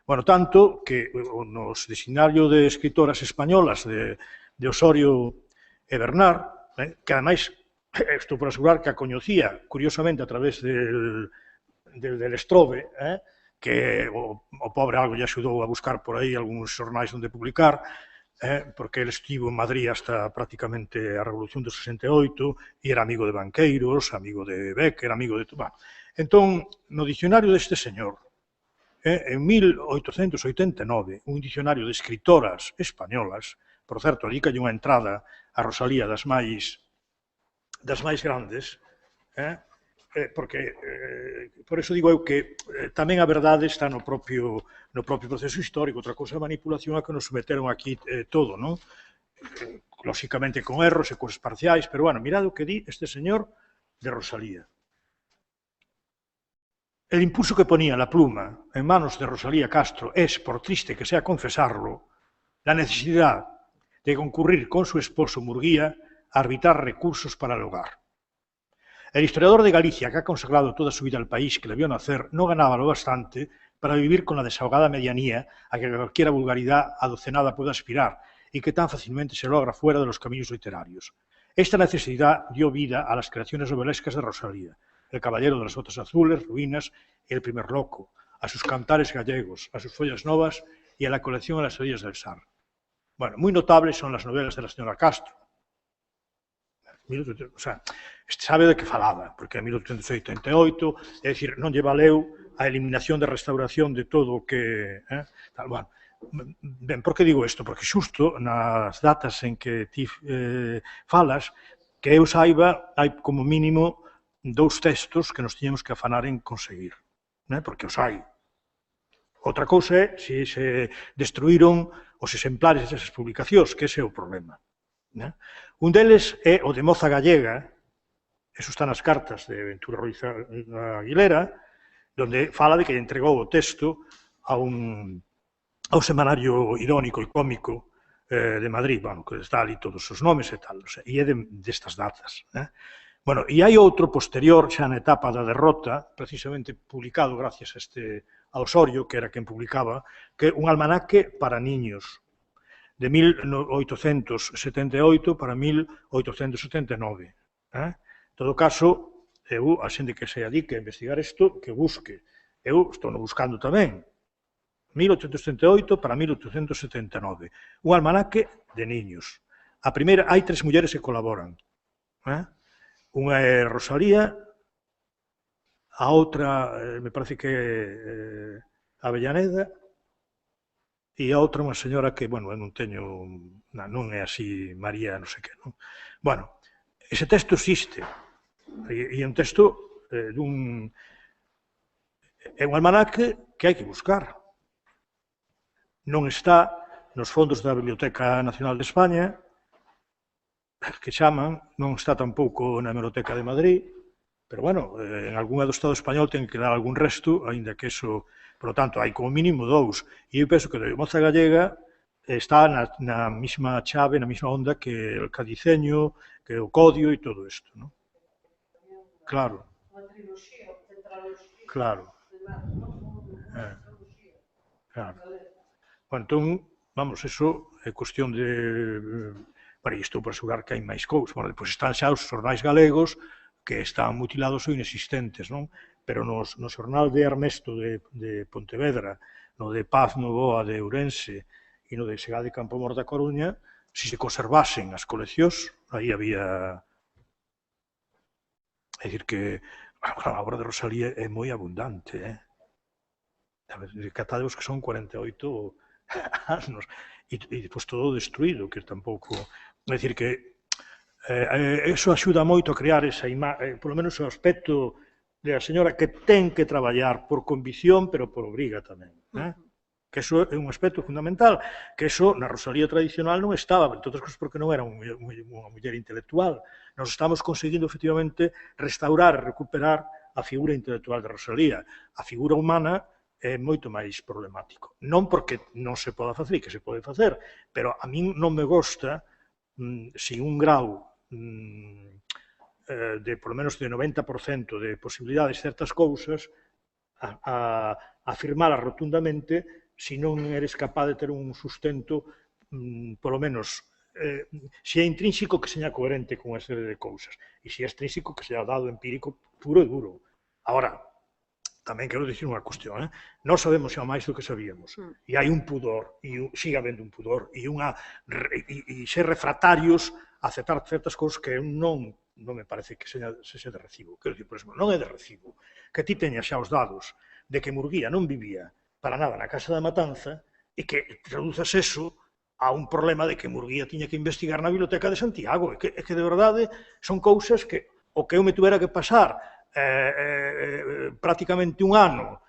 Bueno, tanto que nos dicionarios de escritoras españolas de Osorio e Bernard, que ademais, estou por asegurar que a coñecía, curiosamente, a través del Estrobe, que o pobre algo lle axudou a buscar por aí algúns xornais onde publicar, porque ele estivo en Madrid hasta prácticamente a Revolución do 68 e era amigo de banqueiros, amigo de Becker, amigo de... Entón, no dicionario deste señor, en 1889, un dicionario de escritoras españolas, por certo, ali que hai unha entrada a Rosalía das máis grandes, porque, por eso digo eu que tamén a verdade está no propio proceso histórico, outra cousa é a manipulación a que nos someteron aquí todo, non? Lóxicamente con erros e cosas parciais, pero, bueno, mirad o que di este señor de Rosalía. El impulso que ponía la pluma en manos de Rosalía Castro es, por triste que sea confesarlo, la necesidad de concurrir con su esposo Murguía a arbitrar recursos para el hogar. El historiador de Galicia, que ha consagrado toda su vida al país que le vio nacer, no ganaba lo bastante para vivir con la desahogada medianía a que cualquier vulgaridad adocenada puede aspirar y que tan fácilmente se logra fuera de los caminos literarios. Esta necesidad dio vida a las creaciones novelescas de Rosalía, El caballero de las botas azules, Ruinas y El primer loco, a sus cantares gallegos, a sus follas novas y a la colección de las orillas del Sar. Bueno, muy notables son las novelas de la señora Castro. O sea, sabe de que falaba, porque en 1888, é dicir, non lle valeu a eliminación de restauración de todo o que... Tal, bueno, ben, por que digo isto? Porque xusto nas datas en que ti falas, que eu saiba, hai como mínimo 2 textos que nos tiñamos que afanar en conseguir, porque os hai. Outra cousa é se se destruíron os exemplares desas publicacións, que ese é o problema. Un deles é o de Moza Gallega, eso está nas cartas de Ventura Ruiz Aguilera, donde fala de que entregou o texto a un semanario irónico e cómico de Madrid, bueno, que está ali todos os nomes e tal, e é destas datas. Bueno, e hai outro posterior, xa na etapa da derrota, precisamente publicado gracias a Osorio, que era quen publicaba, que é un almanaque para niños, de 1878 para 1879. En todo caso, eu, a xente que se dedique a investigar isto, que busque. Eu estou buscando tamén. 1878 para 1879. Un almanaque de niños. A primeira, hai 3 mulleres que colaboran. Unha é Rosalía, a outra, me parece que é Avellaneda, e a outra unha señora que, bueno, eu non teño, non é así María, non sei que, non? Bueno, ese texto existe, e é un texto dun... É un almanaque que hai que buscar. Non está nos fondos da Biblioteca Nacional de España, que chaman, non está tampouco na Hemeroteca de Madrid, pero, bueno, en algunha do Estado español ten que dar algún resto, aínda que eso, por lo tanto, hai como mínimo 2, e eu penso que a Moza Gallega está na mesma chave, na mesma onda que o Cadiceño, que o Codio e todo isto, non? Claro. Claro. Claro. Bueno, entón, vamos, eso é cuestión de... Bueno, estou por asegurar que hai máis cousas. Bueno, depois están xa os xornais galegos que están mutilados ou inexistentes, non? Pero no xornal de Ernesto de Pontevedra, no de Paz Novoa de Ourense e no de Segade Campomor da Coruña, se se conservasen as coleccións, aí había... É dicir que a obra de Rosalía é moi abundante, Catadevos que son 48 anos, e depois todo destruído, que tampouco... É dicir que eso axuda moito a crear esa imagen, polo menos o aspecto da señora que ten que traballar por convicción, pero por obriga tamén. Que eso é un aspecto fundamental, que eso na Rosalía tradicional non estaba, entre outras cousas porque non era unha muller intelectual. Nos estamos conseguindo, efectivamente, restaurar e recuperar a figura intelectual de Rosalía. A figura humana é moito máis problemático. Non porque non se poda facer, que se pode facer, pero a min non me gosta, sin un grau de, por lo menos, de 90% de posibilidades certas cousas, a afirmala rotundamente se non eres capaz de ter un sustento, polo menos, se é intrínseco que seña coherente con unha serie de cousas, e se é extrínseco que seña dado empírico puro e duro. Agora, tamén quero dicir unha cuestión, non sabemos xa máis do que sabíamos, e hai un pudor, e siga habendo un pudor, e ser refractarios a aceptar certas cousas que non me parece que sexa de recibo. Quero dicir, por exemplo, non é de recibo que ti teñas xa os dados de que Murguía non vivía para nada na Casa da Matanza e que traduzas eso a un problema de que Murguía tiña que investigar na Biblioteca de Santiago, e que de verdade son cousas que o que eu me tuvera que pasar prácticamente un ano,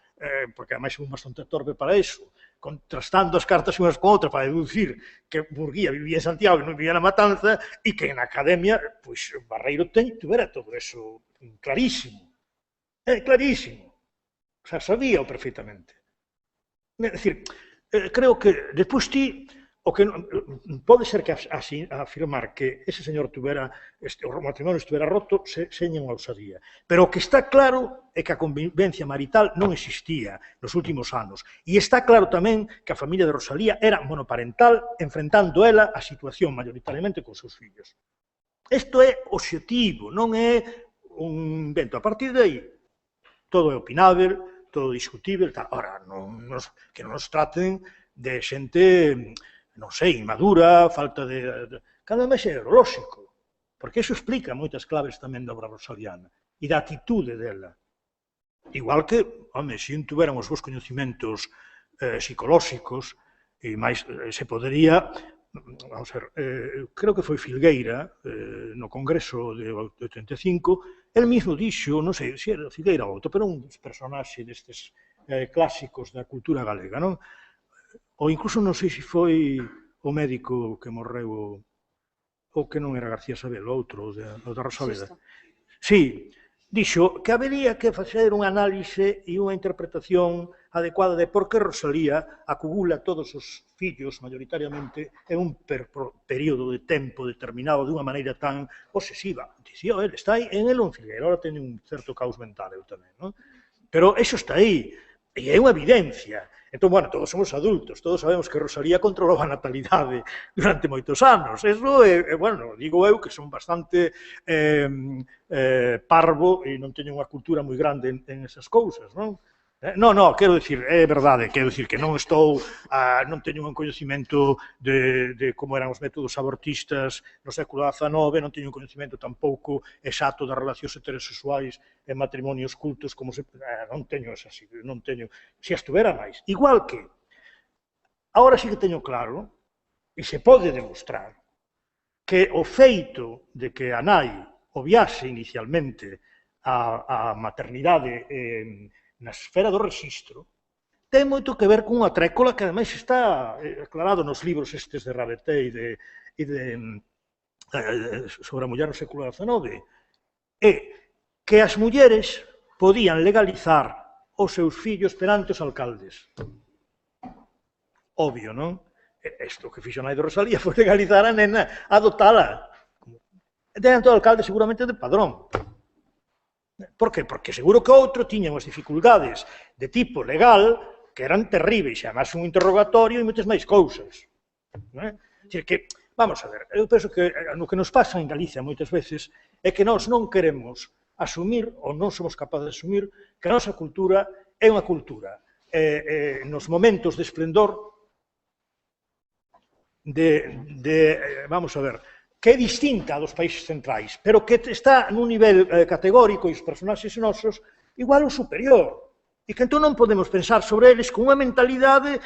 porque ademais é bastante torpe para iso, contrastando as cartas unhas con outras para deducir que Murguía vivía en Santiago e non vivía na Matanza, e que na Academia, pois, Barreiro tuvera todo eso clarísimo. Clarísimo. O sea, sabíao perfectamente. É dicir, creo que despois ti, o que pode ser que afirmar que ese señor tuvera, o matrimonio estuvera roto, seña unha ousadía. Pero o que está claro é que a convivencia marital non existía nos últimos anos. E está claro tamén que a familia de Rosalía era monoparental, enfrentando ela a situación maioritariamente con seus fillos. Isto é obxectivo, non é un invento. A partir de aí, todo é opinável, todo discutível, tal. Ora, que non nos traten de xente, non sei, inmadura, falta de... Cada vez é lóxico, porque iso explica moitas claves tamén da obra rosaliana e da atitude dela. Igual que, home, se non tuveran os vos coñecimentos psicolóxicos, e máis se podería, vamos a ver, creo que foi Filgueira, no Congreso de 85, el mismo dixo, non sei se era Filgueira ou outro, pero un personaxe destes clásicos da cultura galega, non? Ou incluso non sei se foi o médico que morreu, ou que non era García Sabel, o outro, o da Rosaleda. Sí, dixo que habería que facer unha análise e unha interpretación adecuada de por que Rosalía acumula todos os fillos, maioritariamente, en un período de tempo determinado dunha maneira tan obsesiva. Dicía, está aí en el un Filgueira, ahora ten un certo caos mental, eu tamén, non? Pero eso está aí, e é unha evidencia. Entón, bueno, todos somos adultos, todos sabemos que Rosalía controlou a natalidade durante moitos anos. Eso, bueno, digo eu que son bastante parvo e non teño unha cultura moi grande en esas cousas, non? Non, quero dicir, é verdade, quero dicir que non teño un coñecimento de como eran os métodos abortistas no século XIX, non teño un coñecimento tampouco exacto das relacións heterosexuais en matrimonios cultos, non teño esa, non teño, se estuvera máis. Igual que, agora sí que teño claro, e se pode demostrar, que o feito de que a nai obviase inicialmente a maternidade na esfera do registro, ten moito que ver cunha trécola que ademais está aclarado nos libros estes de Rabeté sobre a muller no século XIX, é que as mulleres podían legalizar os seus fillos perante os alcaldes. Obvio, non? Isto que fixo a nai de Rosalía foi legalizar a nena, adoptala. Diante do alcalde seguramente de padrón. Por que? Porque seguro que outro tiña unhas dificultades de tipo legal que eran terríveis, e además un interrogatorio e moitas máis cousas. Vamos a ver, eu penso que o que nos pasa en Galicia moitas veces é que nós non queremos asumir, ou non somos capaces de asumir, que a nosa cultura é unha cultura nos momentos de esplendor vamos a ver, que é distinta dos países centrais, pero que está nun nivel categórico e os personaxes nosos igual ou superior. E que entón non podemos pensar sobre eles con unha mentalidade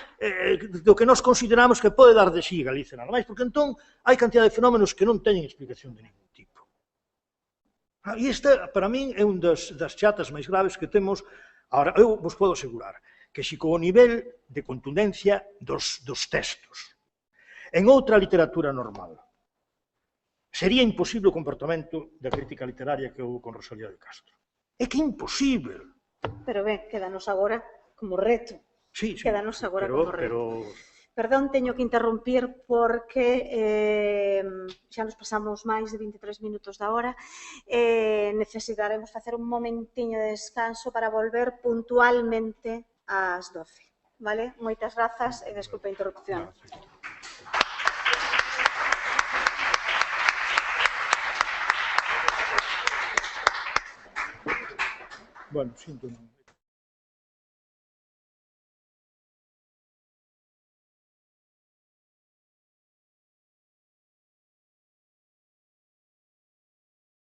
do que nós consideramos que pode dar de sí Galicia nada máis, porque entón hai cantidad de fenómenos que non teñen explicación de ningún tipo. E esta, para min, é un das chatas máis graves que temos. Ahora, eu vos podo asegurar que se con o nivel de contundencia dos textos en outra literatura normal sería imposible o comportamento da crítica literaria que houve con Rosalía de Castro. É que é imposible. Pero ben, quédanos agora como reto. Sí, quédanos agora como reto. Perdón, teño que interrumpir porque xa nos pasamos máis de 23 minutos da hora. Necesitaremos facer un momentiño de descanso para volver puntualmente ás 12. Vale? Moitas grazas e desculpa a interrupción. Bueno, sinto non.